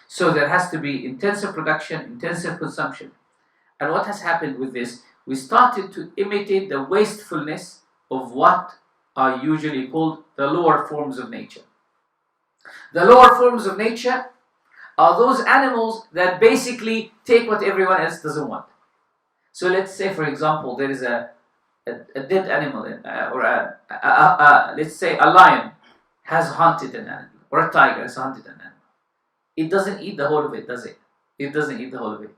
Speaker 1: So there has to be intensive production, intensive consumption. And what has happened with this? We started to imitate the wastefulness of what are usually called the lower forms of nature. The lower forms of nature are those animals that basically take what everyone else doesn't want. So let's say, for example, there is a dead animal, let's say a lion has hunted an animal, or a tiger has hunted an animal. It doesn't eat the whole of it, does it? It doesn't eat the whole of it.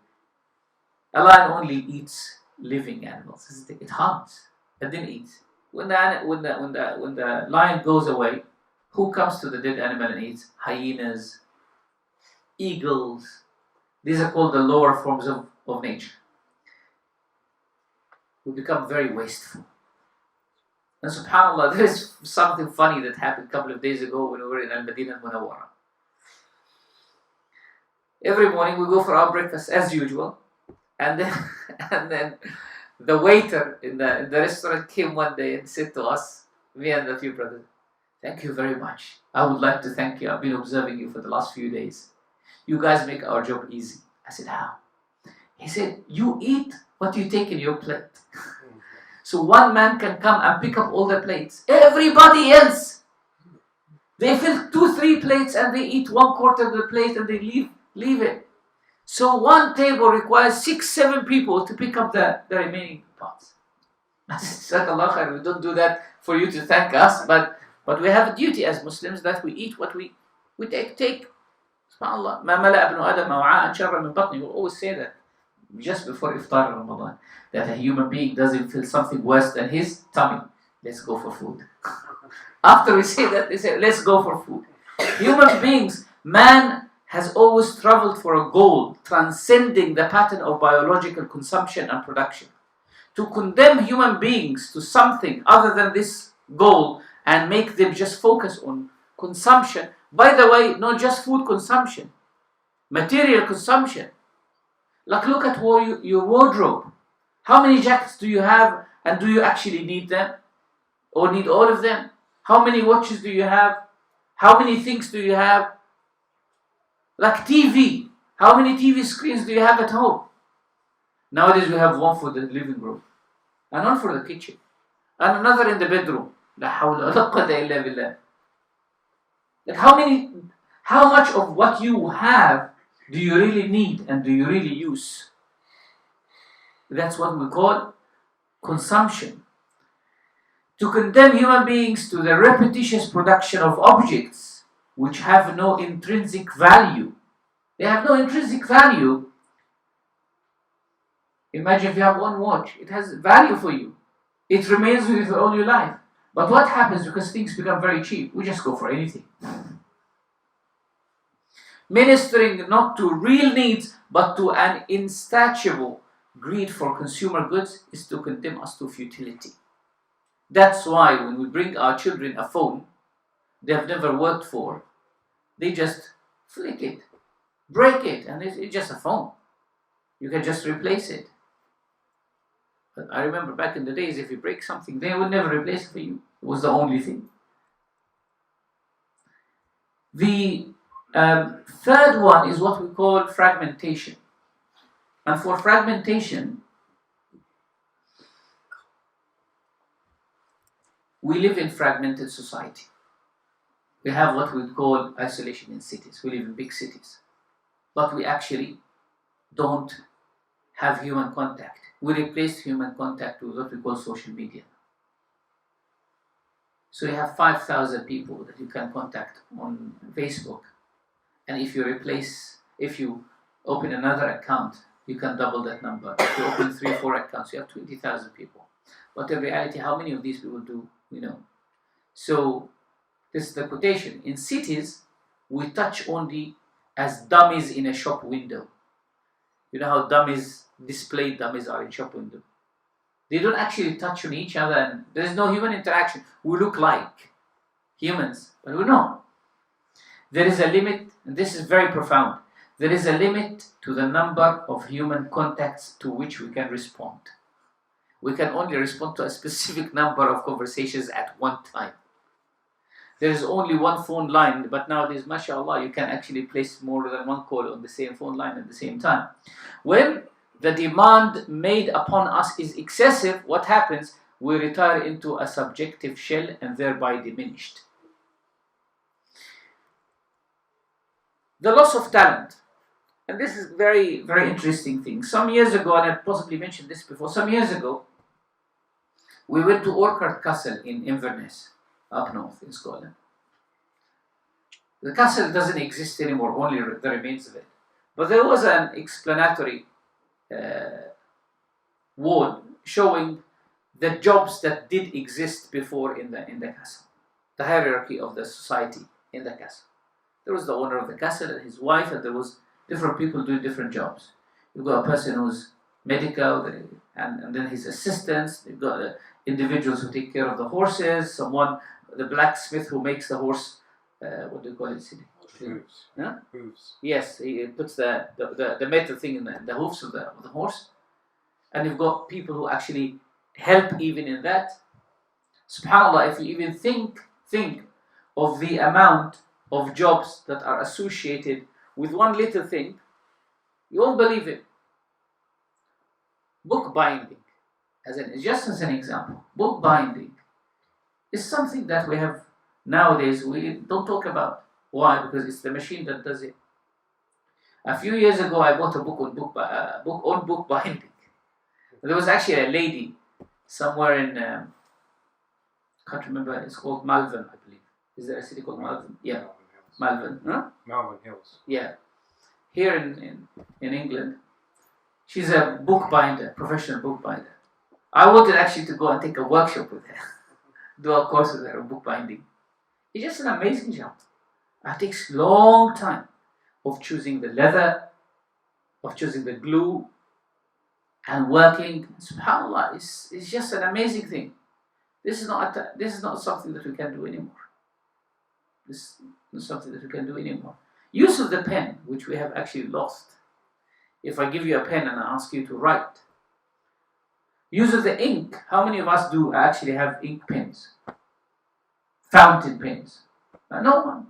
Speaker 1: A lion only eats living animals. It hunts and then eats. When the lion goes away, who comes to the dead animal and eats? Hyenas, eagles,
Speaker 2: These are called the lower forms of nature. We become very wasteful. And subhanAllah, there is something funny that happened a couple of days ago when we were in Al-Madinah Munawwara. Every morning we go for our breakfast as usual, and then the waiter in the restaurant came one day and said to us, me and a few brothers, "Thank you very much. I would like to thank you. I've been observing you for the last few days. You guys make our job easy." I said, "How?" He said, "You eat what you take in your plate." So one man can come and pick up all the plates. Everybody else, they fill 2-3 plates and they eat 1/4 of the plate and they leave it. So one table requires 6-7 people to pick up the remaining parts. Jazakallah khair. We don't do that for you to thank us, but we have a duty as Muslims that we eat what we take. SubhanAllah. ما ملأ ابن آدم وعاء شرا من بطنه. We always say that just before Iftar in Ramadan, that a human being doesn't feel something worse than his tummy. Let's go for food. After we say that, they say, let's go for food. Human beings, man has always traveled for a goal transcending the pattern of biological consumption and production. To condemn human beings to something other than this goal and make them just focus on consumption, by the way, not just food consumption, material consumption. Like, look at your wardrobe. How many jackets do you have, and do you actually need them? Or need all of them? How many watches do you have? How many things do you have? Like TV. How many TV screens do you have at home? Nowadays we have one for the living room, and one for the kitchen, and another in the bedroom. La hawla wa la quwwata illa billah. Like, how much of what you have do you really need and do you really use? That's what we call consumption. To condemn human beings to the repetitious production of objects which have no intrinsic value. They have no intrinsic value. Imagine if you have one watch, it has value for you. It remains with you all your life. But what happens because things become very cheap? We just go for anything. Ministering not to real needs but to an insatiable greed for consumer goods is to condemn us to futility. That's why when we bring our children a phone they have never worked for, they just flick it, break it, and it's just a phone. You can just replace it. But I remember back in the days, if you break something, they would never replace it for you. It was the only thing. The third one is what we call fragmentation. And for fragmentation, we live in fragmented society. We have what we call isolation in cities. We live in big cities. But we actually don't have human contact. We replaced human contact with what we call social media. So you have 5,000 people that you can contact on Facebook. And if you open another account, you can double that number. If you open 3-4 accounts, you have 20,000 people. But in reality, how many of these people do we know? So this is the quotation. In cities, we touch only as dummies in a shop window. You know how displayed dummies are in shop window. They don't actually touch on each other, and there is no human interaction. We look like humans, but we're not. There is a limit, and this is very profound. There is a limit to the number of human contacts to which we can respond. We can only respond to a specific number of conversations at one time. There is only one phone line, but nowadays, mashallah, you can actually place more than one call on the same phone line at the same time. When the demand made upon us is excessive, what happens? We retire into a subjective shell and thereby diminished. The loss of talent. And this is very, very interesting thing. Some years ago, and I possibly mentioned this before, some years ago, we went to Orchard Castle in Inverness, up north in Scotland. The castle doesn't exist anymore, only the remains of it. But there was an explanatory wall showing the jobs that did exist before in the castle, the hierarchy of the society in the castle. There was the owner of the castle and his wife, and there was different people doing different jobs. You've got a person who's medical, and then his assistants. You've got individuals who take care of the horses. The blacksmith who makes the horse. What do you call it?
Speaker 3: Hooves.
Speaker 2: Huh?
Speaker 3: Hooves.
Speaker 2: Yes, he puts the metal thing in the hoofs of the horse. And you've got people who actually help even in that. SubhanAllah, if you even think of the amount of jobs that are associated with one little thing, you won't believe it. Book binding, just as an example, book binding is something that we have nowadays. We don't talk about. Why? Because it's the machine that does it. A few years ago, I bought a book on book binding. There was actually a lady somewhere in can't remember. It's called Malvern, I believe. Is there a city called Malvern? Yeah, Malvern. Huh?
Speaker 3: Malvern Hills.
Speaker 2: Yeah, here in England. She's a bookbinder, professional bookbinder. I wanted actually to go and take a workshop with her, do a course with her on bookbinding. It's just an amazing job. It takes long time of choosing the leather, of choosing the glue, and working. SubhanAllah, it's just an amazing thing. This is not something that we can do anymore. This is not something that we can do anymore. Use of the pen, which we have actually lost. If I give you a pen and I ask you to write. Use of the ink. How many of us do actually have ink pens? Fountain pens? No one.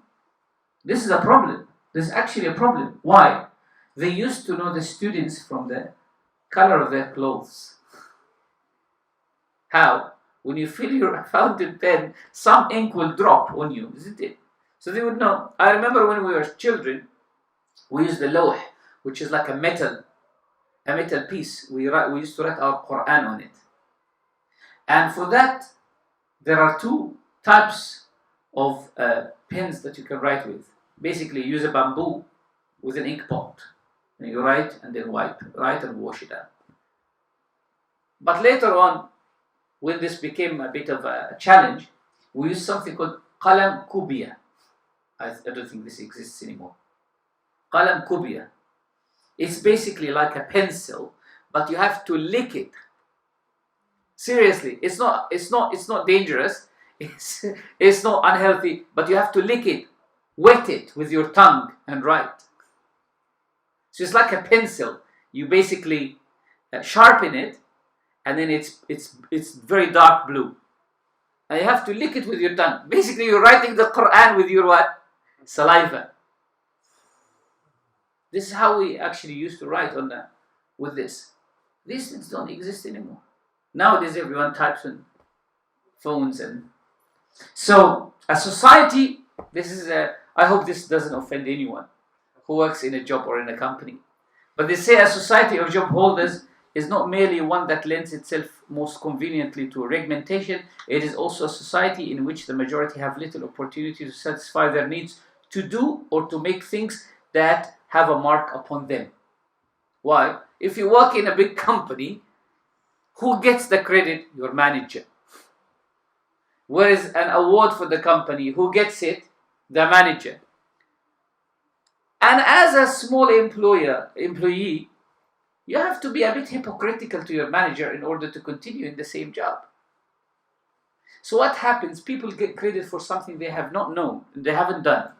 Speaker 2: This is a problem. This is actually a problem. Why? They used to know the students from the color of their clothes. How? When you fill your fountain pen, some ink will drop on you, isn't it? So they would know. I remember when we were children, we used the Lote, which is like a metal piece. We used to write our Quran on it. And for that, there are two types of pens that you can write with. Basically, you use a bamboo with an ink pot. And you write and then write and wash it out. But later on, when this became a bit of a challenge, we used something called qalam kubiya. I don't think this exists anymore. Qalam kubiya. It's basically like a pencil, but you have to lick it. Seriously, it's not dangerous. It's not unhealthy, but you have to lick it, wet it with your tongue and write. So it's like a pencil. You basically sharpen it, and then it's very dark blue, and you have to lick it with your tongue. Basically, you're writing the Quran with your what? Saliva. This is how we actually used to write with this. These things don't exist anymore. Nowadays, everyone types on phones, and so a society. I hope this doesn't offend anyone who works in a job or in a company. But they say a society of job holders is not merely one that lends itself most conveniently to regimentation. It is also a society in which the majority have little opportunity to satisfy their needs, to do or to make things that have a mark upon them. Why? If you work in a big company, who gets the credit? Your manager. Where is an award for the company? Who gets it? The manager. And as a small employee, you have to be a bit hypocritical to your manager in order to continue in the same job. So what happens? People get credit for something they have not known, they haven't done.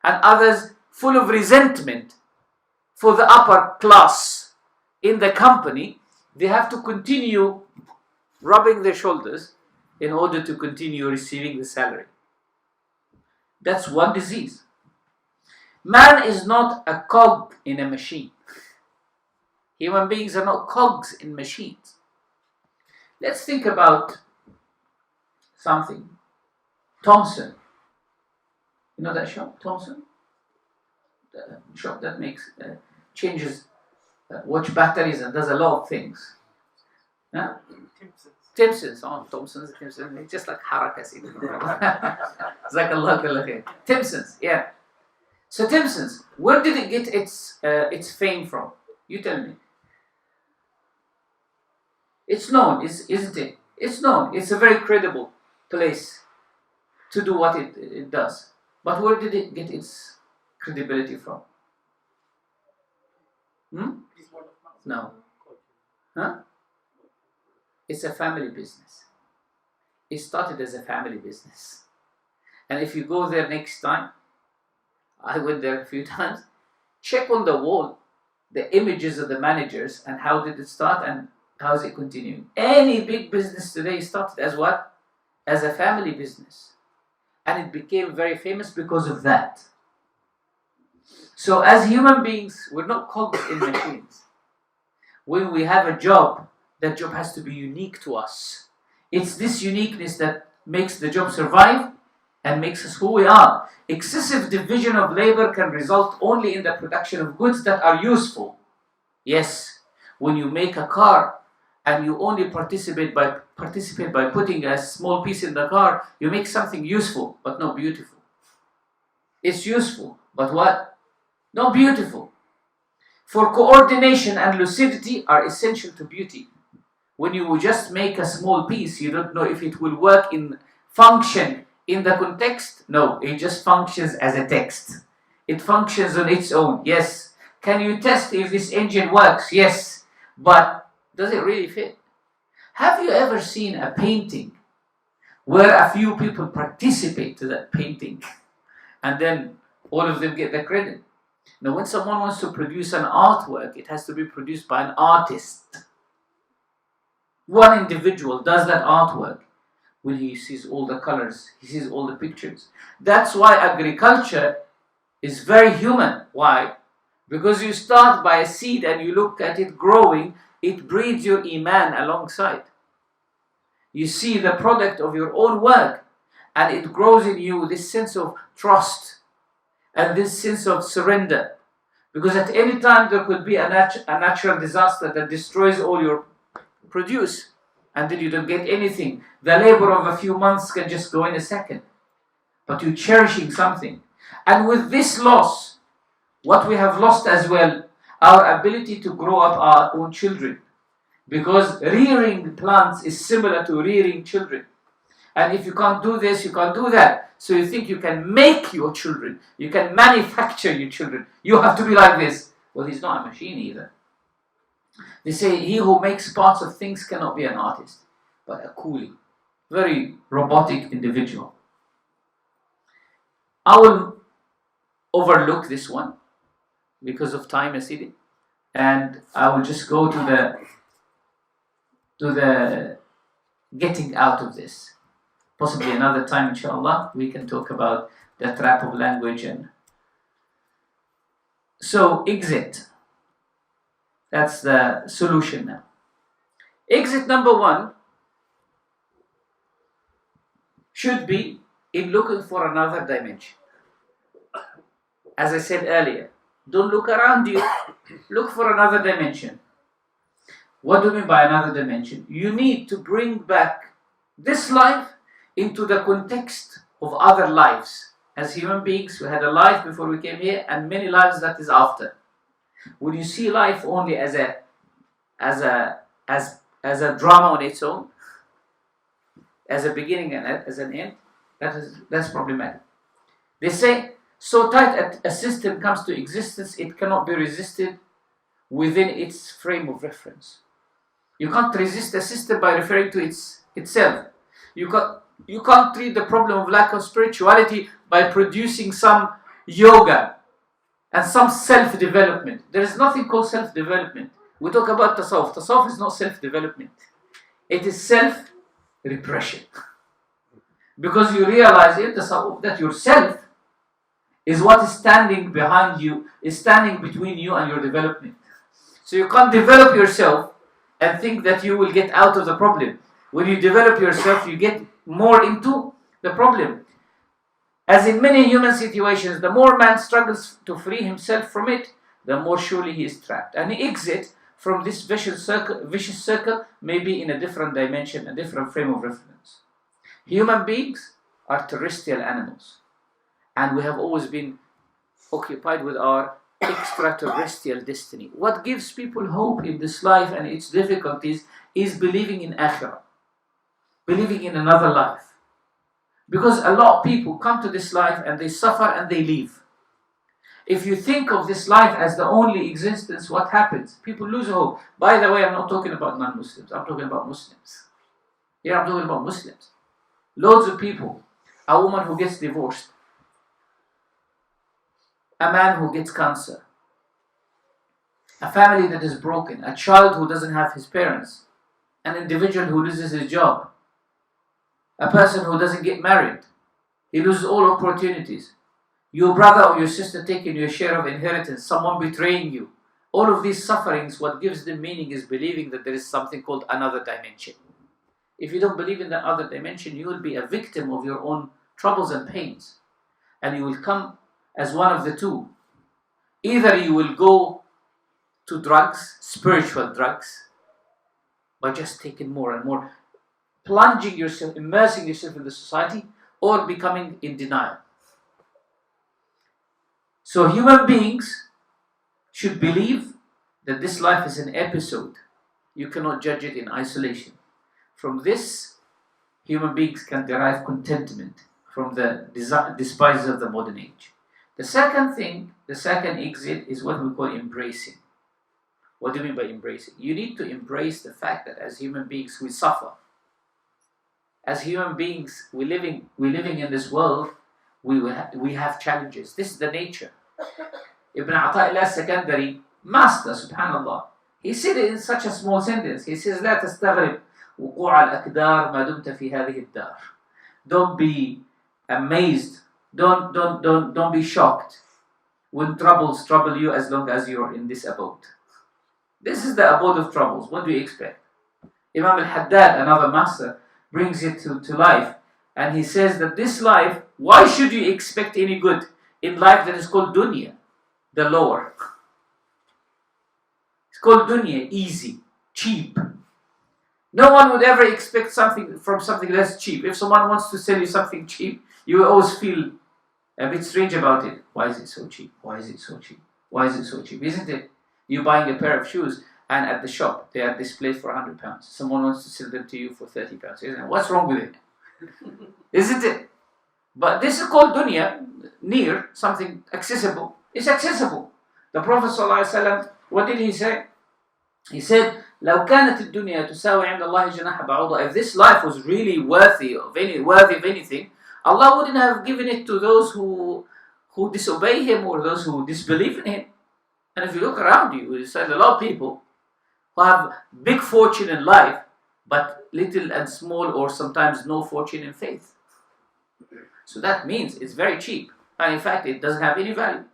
Speaker 2: And others full of resentment for the upper class in the company, they have to continue rubbing their shoulders in order to continue receiving the salary. That's one disease. Man is not a cog in a machine. Human beings are not cogs in machines. Let's think about something. Thomson. You know that shop, Thomson? The shop that makes changes watch batteries and does a lot of things. Huh? Timson's. Oh, Thomson's, Timson. It's just like harakas. It's like Allah. Timson's, yeah. So Timson's, where did it get its fame from? You tell me. It's known, isn't it? It's known. It's a very credible place to do what it does. But where did it get its credibility from? No. Huh? It's a family business. It started as a family business. And if you go there next time, I went there a few times, check on the wall the images of the managers and how did it start and how is it continuing. Any big business today started as what? As a family business. And it became very famous because of that. So as human beings, we're not cogs in machines. When we have a job, that job has to be unique to us. It's this uniqueness that makes the job survive and makes us who we are. Excessive division of labor can result only in the production of goods that are useful. Yes, when you make a car and you only participate by putting a small piece in the car, you make something useful but not beautiful. It's useful, but what? Not beautiful. For coordination and lucidity are essential to beauty. When you just make a small piece, you don't know if it will work function in the context. No, it just functions as a text. It functions on its own. Yes. Can you test if this engine works? Yes. But does it really fit? Have you ever seen a painting where a few people participate to that painting and then all of them get the credit? Now, when someone wants to produce an artwork, it has to be produced by an artist. One individual does that artwork. When he sees all the colors, he sees all the pictures. That's why agriculture is very human. Why? Because you start by a seed and you look at it growing, it breeds your iman alongside. You see the product of your own work and it grows in you this sense of trust and this sense of surrender. Because at any time there could be a natural disaster that destroys all your produce and then you don't get anything. The labor of a few months can just go in a second. But you're cherishing something. And with this loss, what we have lost as well, our ability to grow up our own children. Because rearing plants is similar to rearing children. And if you can't do this, you can't do that. So you think you can make your children. You can manufacture your children. You have to be like this. Well, he's not a machine either. They say he who makes parts of things cannot be an artist, but a coolie. Very robotic individual. I will overlook this one because of time, Asidi. And I will just go to the getting out of this. Possibly another time, inshallah, we can talk about the trap of language. And so, exit. That's the solution now. Exit number one should be in looking for another dimension. As I said earlier, don't look around you, look for another dimension. What do you mean by another dimension? You need to bring back this life into the context of other lives. As human beings, we had a life before we came here and many lives that is after. When you see life only as a drama on its own, as a beginning and as an end, that's problematic. They say, so tight a system comes to existence, it cannot be resisted within its frame of reference. You can't resist a system by referring to itself. You can't treat the problem of lack of spirituality by producing some yoga and some self-development. There is nothing called self-development. We talk about tasawwuf. Tasawwuf is not self-development. It is self-repression. Because you realize in tasawwuf that yourself is what is standing behind you, is standing between you and your development. So you can't develop yourself and think that you will get out of the problem. When you develop yourself, you get more into the problem. As in many human situations, the more man struggles to free himself from it, the more surely he is trapped. And the exit from this vicious circle may be in a different dimension, a different frame of reference. Human beings are terrestrial animals. And we have always been occupied with our extraterrestrial destiny. What gives people hope in this life and its difficulties is believing in akhirah. Believing in another life. Because a lot of people come to this life and they suffer and they leave. If you think of this life as the only existence, what happens? People lose hope. By the way, I'm not talking about non-Muslims. I'm talking about Muslims. Here I'm talking about Muslims. Loads of people. A woman who gets divorced. A man who gets cancer. A family that is broken. A child who doesn't have his parents. An individual who loses his job. A person who doesn't get married. He loses all opportunities. Your brother or your sister taking your share of inheritance. Someone betraying you. All of these sufferings, what gives them meaning is believing that there is something called another dimension. If you don't believe in that other dimension, you will be a victim of your own troubles and pains. And you will come as one of the two. Either you will go to drugs, spiritual drugs, by just taking more and more, plunging yourself, immersing yourself in the society, or becoming in denial. So human beings should believe that this life is an episode. You cannot judge it in isolation. From this, human beings can derive contentment from the despises of the modern age. The second thing, the second exit is what we call embracing. What do you mean by embracing? You need to embrace the fact that as human beings we suffer. As human beings, we're living in this world, we have challenges. This is the nature. Ibn Ata'illah Secondary, master, subhanallah, he said it in such a small sentence. He says, لا تستغرب وقوع الأقدار ما دمت في هذه الدار. Don't be amazed. Don't be shocked when troubles trouble you as long as you're in this abode. This is the abode of troubles. What do you expect? Imam al-Haddad, another master, brings it to life. And he says that this life, why should you expect any good in life that is called dunya, the lower? It's called dunya, easy, cheap. No one would ever expect something from something that's cheap. If someone wants to sell you something cheap, you will always feel a bit strange about it. Why is it so cheap? Why is it so cheap? Why is it so cheap? Isn't it? You're buying a pair of shoes and at the shop they are displayed for £100. Someone wants to sell them to you for £30. Isn't it? What's wrong with it? Isn't it? But this is called dunya, near, something accessible. It's accessible. The Prophet ﷺ, what did he say? He said, لو كانت الدنيا تساوي عند الله جناح بعوضة. If this life was really worthy of anything, Allah wouldn't have given it to those who disobey Him or those who disbelieve in Him. And if you look around you, you find a lot of people who have big fortune in life, but little and small or sometimes no fortune in faith. So that means it's very cheap. And in fact, it doesn't have any value.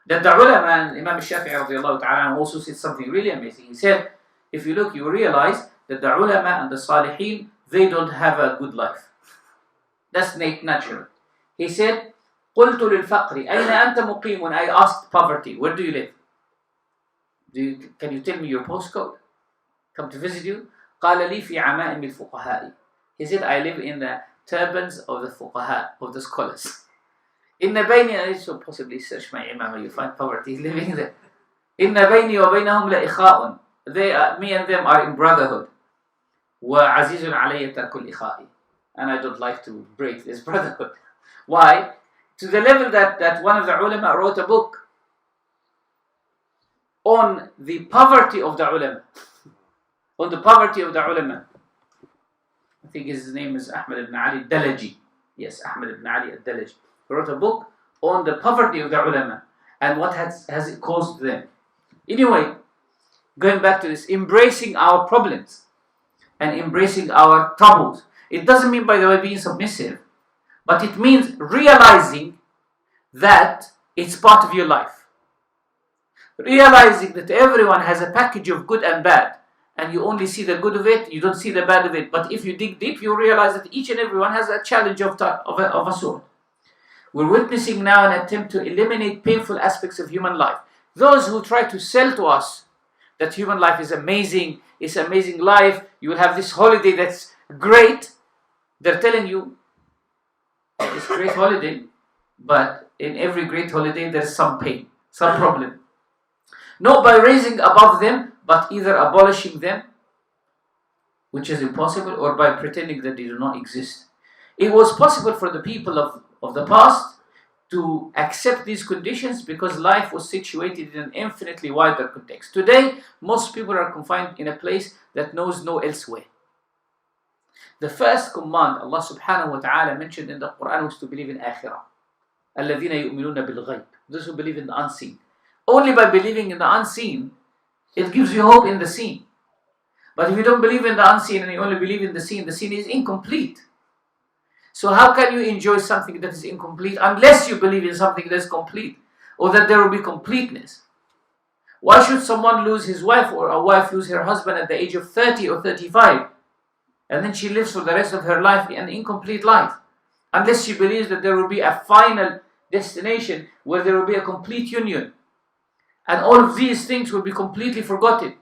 Speaker 2: That the ulama, and Imam Shafi'i radiallahu ta'ala also said something really amazing. He said, if you look, you realize that the ulama and the salihin, they don't have a good life. That's natural. He said, قلت للفقر أين أنت مقيم? When I asked poverty, where do you live? Can you tell me your postcode? Come to visit you? قال لي في عمائم الفقهاء. He said, I live in the turbans of the fuqaha, of the scholars. إن بيني, so possibly search my imam, you find poverty living there. إن بيني وبينهم لإخاء. Me and them are in brotherhood. وعزيز علي ترك الإخاء. And I don't like to break this brotherhood. Why? To the level that one of the ulama wrote a book on the poverty of the ulama. On the poverty of the ulama. I think his name is Ahmed ibn Ali al-Dalaji. Yes, Ahmed ibn Ali al-Dalaji. He wrote a book on the poverty of the ulama and what has it caused them. Anyway, going back to this, embracing our problems and embracing our troubles. It doesn't mean, by the way, being submissive, but it means realizing that it's part of your life. Realizing that everyone has a package of good and bad, and you only see the good of it, you don't see the bad of it. But if you dig deep, you realize that each and everyone has a challenge of a sort. We're witnessing now an attempt to eliminate painful aspects of human life. Those who try to sell to us that human life is amazing, it's an amazing life, you will have this holiday that's great, they're telling you it's a great holiday, but in every great holiday there's some pain, some problem. Not by raising above them, but either abolishing them, which is impossible, or by pretending that they do not exist. It was possible for the people of the past
Speaker 1: to accept these conditions because life was situated in an infinitely wider context. Today, most people are confined in a place that knows no elsewhere. The first command Allah subhanahu wa ta'ala mentioned in the Quran was to believe in akhirah. الَّذِينَ يُؤْمِنُونَ بِالْغَيْبِ. Those who believe in the unseen. Only by believing in the unseen, it gives you hope in the seen. But if you don't believe in the unseen and you only believe in the seen is incomplete. So how can you enjoy something that is incomplete unless you believe in something that is complete, or that there will be completeness? Why should someone lose his wife, or a wife lose her husband at the age of 30 or 35, and then she lives for the rest of her life an incomplete life, unless she believes that there will be a final destination where there will be a complete union, and all of these things will be completely forgotten.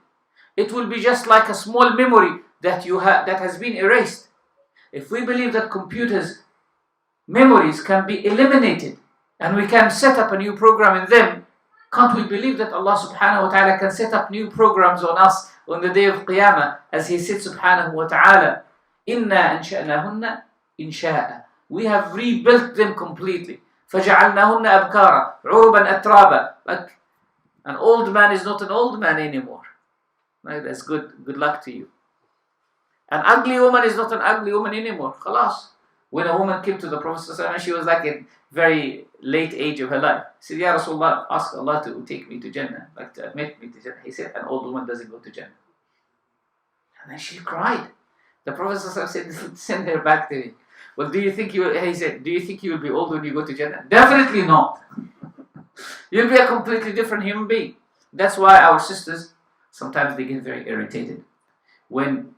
Speaker 1: It will be just like a small memory that has been erased. If we believe that computers' memories can be eliminated and we can set up a new program in them, can't we believe that Allah subhanahu wa ta'ala can set up new programs on us on the day of Qiyamah, as He said subhanahu wa ta'ala, إِنَّا أَنْشَأْنَاهُنَّ إِنْشَاءً. We have rebuilt them completely. فَجَعَلْنَاهُنَّ أَبْكَارًا عُرُبًا أَتْرَابًا. Like an old man is not an old man anymore. Right? That's good luck to you. An ugly woman is not an ugly woman anymore. Khalas. When a woman came to the Prophet ﷺ, she was like in very late age of her life. She said, Ya Rasulullah, ask Allah to take me to Jannah, like to admit me to Jannah. He said, an old woman doesn't go to Jannah. And then she cried. The Prophet ﷺ said, send her back to me. Well, he said, do you think you will be old when you go to Jannah? Definitely not. You'll be a completely different human being. That's why our sisters, sometimes they get very irritated when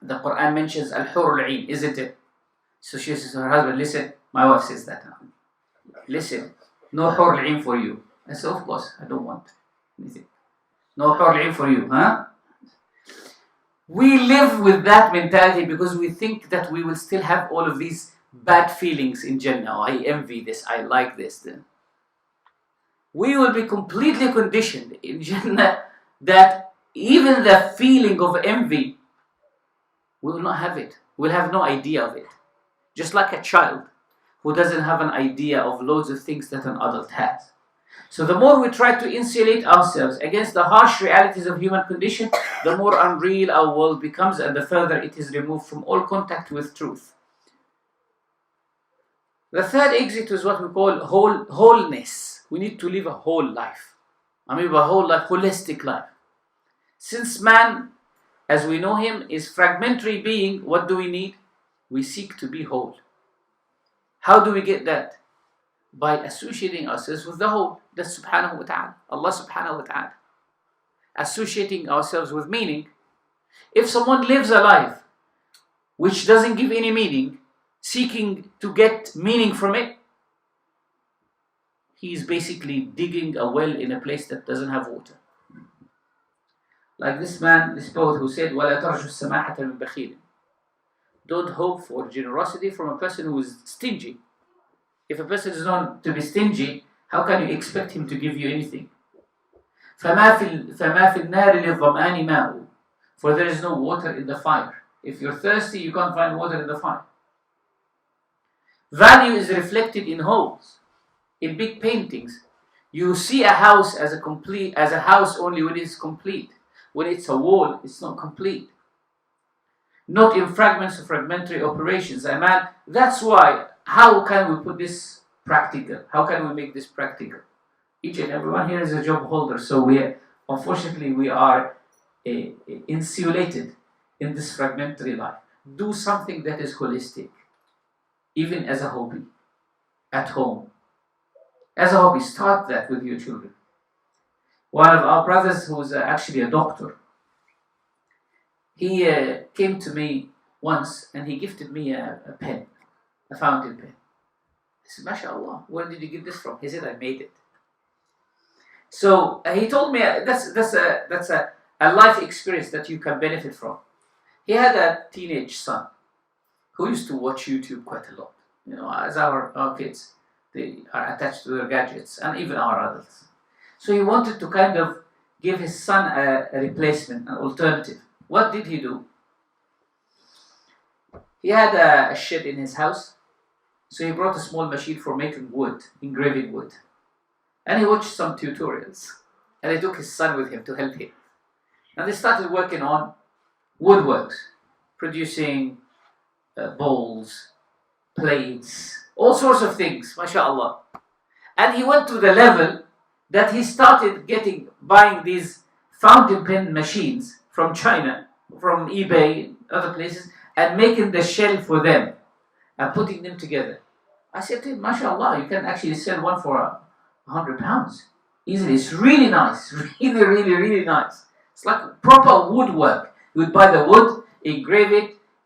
Speaker 1: the Quran mentions al-hur al-ain, isn't it? So she says to her husband, listen, my wife says that now. Listen, no hur al-ain for you. I said, of course, I don't want anything. No hur al-ain for you, huh? We live with that mentality because we think that we will still have all of these bad feelings in Jannah. Oh, I envy this, I like this. Then we will be completely conditioned in Jannah that even the feeling of envy, we will not have it. We'll have no idea of it. Just like a child who doesn't have an idea of loads of things that an adult has. So the more we try to insulate ourselves against the harsh realities of human condition, the more unreal our world becomes, and the further it is removed from all contact with truth. The third exit is what we call wholeness. We need to live a whole life. I mean, a whole life, holistic life. Since man, as we know him, is fragmentary being, what do we need? We seek to be whole. How do we get that? By associating ourselves with the whole. That's subhanahu wa ta'ala. Allah subhanahu wa ta'ala. Associating ourselves with meaning. If someone lives a life which doesn't give any meaning, seeking to get meaning from it, he is basically digging a well in a place that doesn't have water. Like this man, this poet who said, وَلَا تَرْجُ السَّمَاحَةَ مِنْ بَخِيلٍ. Don't hope for generosity from a person who is stingy. If a person is known to be stingy, how can you expect him to give you anything? فَمَا فِي النَّارِ لِلظَّمْآنِ مَاءُ. For there is no water in the fire. If you're thirsty, you can't find water in the fire. Value is reflected in holes, in big paintings. You see a house as a house only when it's complete. When it's a wall, it's not complete. Not in fragments of fragmentary operations. That's why, how can we put this practical? How can we make this practical? Each and everyone here is a job holder, so unfortunately we are insulated in this fragmentary life. Do something that is holistic, even as a hobby, at home. As a hobby, start that with your children. One of our brothers, who's actually a doctor, he came to me once and he gifted me a pen, a fountain pen. I said, MashaAllah, where did you get this from? He said, I made it. So he told me that's a life experience that you can benefit from. He had a teenage son who used to watch YouTube quite a lot. You know, as our kids, they are attached to their gadgets, and even our adults. So he wanted to kind of give his son a replacement, an alternative. What did he do? He had a shed in his house,
Speaker 2: So he brought a small machine for making wood, engraving wood. And he watched some tutorials. And he took his son with him to help him. And they started working on woodworks, producing bowls, plates, all sorts of things, mashallah. And he went to the level that he started buying these fountain pen machines from China, from eBay, other places, and making the shell for them and putting them together. I said to him, mashallah, you can actually sell one for £100 easily. It's really nice, really, really, really nice. It's like proper woodwork. You would buy the wood, engrave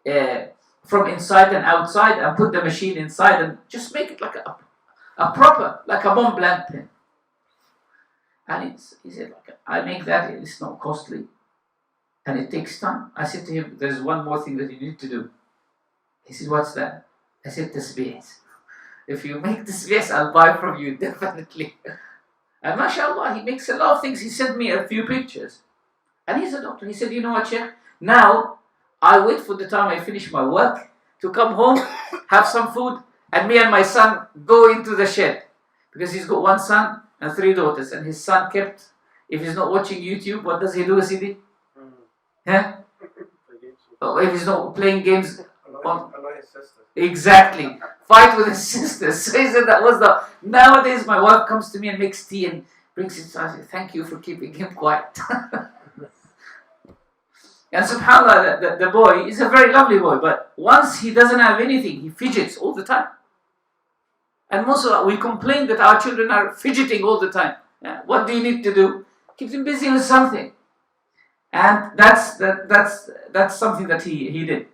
Speaker 2: it from inside and outside, and put the machine inside and just make it like a proper, like a Mont Blanc pen. And he said, I make that, it's not costly. And it takes time. I said to him, there's one more thing that you need to do. He said, what's that? I said, tasbihs. If you make tasbihs, I'll buy from you, definitely. And mashallah, he makes a lot of things. He sent me a few pictures. And he's a doctor. He said, you know what, Sheikh? Now, I wait for the time I finish my work to come home, have some food, and me and my son go into the shed. Because he's got one son and 3 daughters. And his son kept, if he's not watching YouTube, what does he do, Sidi? Huh? Or if he's not playing games.
Speaker 3: Annoy his sister.
Speaker 2: Exactly. Fight with his sisters. So he said that was nowadays my wife comes to me and makes tea and brings it. So I say, thank you for keeping him quiet. And subhanAllah, the boy is a very lovely boy, but once he doesn't have anything, he fidgets all the time. And most of us, we complain that our children are fidgeting all the time. Yeah. What do you need to do? Keep them busy with something. And that's something that he did.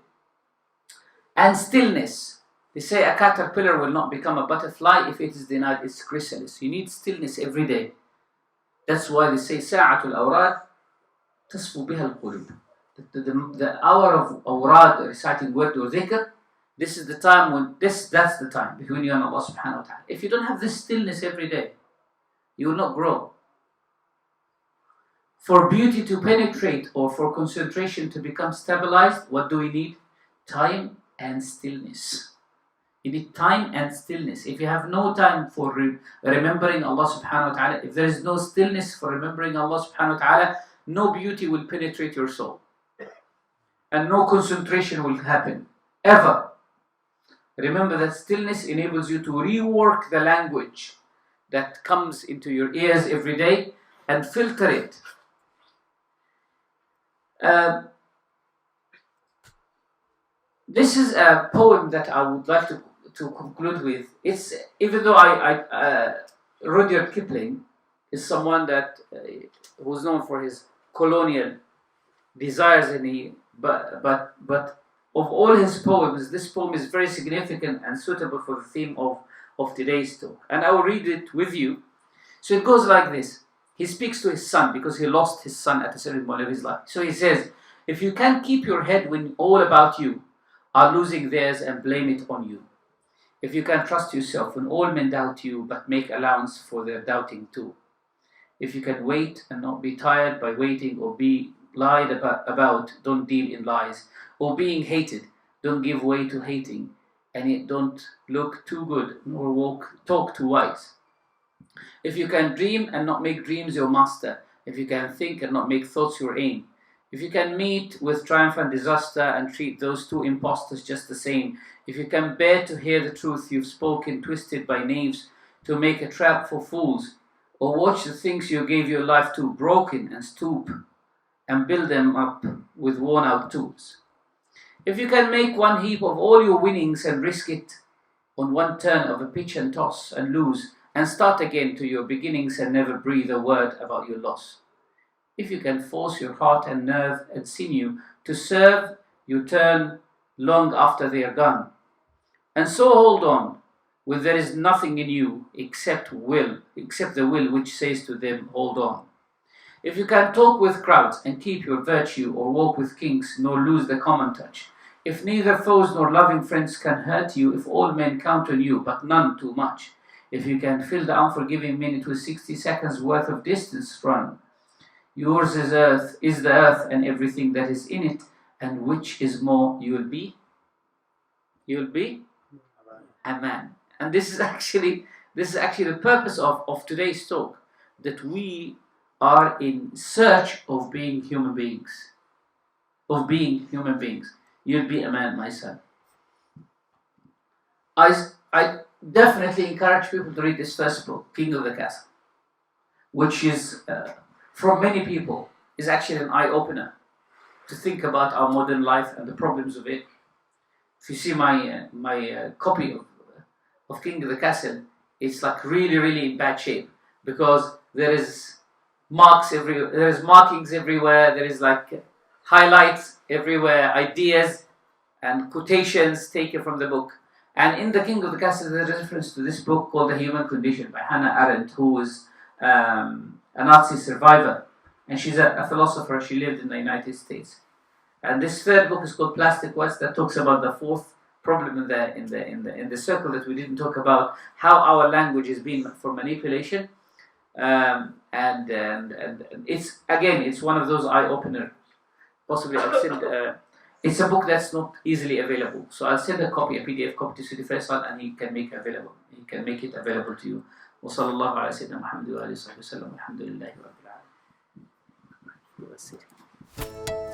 Speaker 2: And stillness. They say a caterpillar will not become a butterfly if it is denied its chrysalis. You need stillness every day. That's why they say ساعة الأوراد تصفو بها القلوب. The hour of awrad, reciting word or dhikr, this is the time when that's the time between you and Allah subhanahu wa ta'ala. If you don't have this stillness every day, you will not grow. For beauty to penetrate or for concentration to become stabilized, what do we need? Time and stillness. You need time and stillness. If you have no time for remembering Allah subhanahu wa ta'ala, if there is no stillness for remembering Allah subhanahu wa ta'ala, no beauty will penetrate your soul. And no concentration will happen. Ever. Remember that stillness enables you to rework the language that comes into your ears every day and filter it. This is a poem that I would like to conclude with. It's, even though Rudyard Kipling is someone that was known for his colonial desires, and but of all his poems, this poem is very significant and suitable for the theme of today's talk. And I will read it with you. So it goes like this. He speaks to his son because he lost his son at a certain point of his life. So he says, if you can't keep your head when all about you are losing theirs and blame it on you. If you can trust yourself when all men doubt you but make allowance for their doubting too. If you can wait and not be tired by waiting or be lied about, don't deal in lies. Or being hated, don't give way to hating. And yet don't look too good nor talk too wise. If you can dream and not make dreams your master. If you can think and not make thoughts your aim. If you can meet with triumph and disaster and treat those two impostors just the same. If you can bear to hear the truth you've spoken twisted by knaves to make a trap for fools. Or watch the things you gave your life to broken and stoop and build them up with worn out tools. If you can make one heap of all your winnings and risk it on one turn of a pitch and toss and lose and start again to your beginnings and never breathe a word about your loss. If you can force your heart and nerve and sinew to serve, you turn long after they are gone. And so hold on, when there is nothing in you except the will which says to them, hold on. If you can talk with crowds and keep your virtue or walk with kings nor lose the common touch. If neither foes nor loving friends can hurt you, if all men count on you but none too much. If you can fill the unforgiving minute with 60 seconds worth of distance run. Yours is the earth and everything that is in it, and which is more you'll be?
Speaker 1: a man. And this is actually the purpose of today's talk, that we are in search of being human beings. You'll be a man, my son. I definitely encourage people to read this first book, King of the Castle, which is, for many people, is actually an eye-opener to think about our modern life and the problems of it. If you see my copy of King of the Castle, it's like really, really in bad shape, because there is markings everywhere, there is like highlights everywhere, ideas and quotations taken from the book. And in the King of the Castle, there's a reference to this book called The Human Condition by Hannah Arendt, who was a Nazi survivor, and she's a philosopher. She lived in the United States. And this third book is called Plastic West, that talks about the fourth problem in the circle that we didn't talk about, how our language is being for manipulation, and it's one of those eye openers. Possibly I'll send. It's a book that's not easily available, so I'll send a PDF copy to Sidi Faisal, and he can make it available to you. وصلى الله على سيدنا محمد وآله وصحبه وسلم والحمد لله رب العالمين.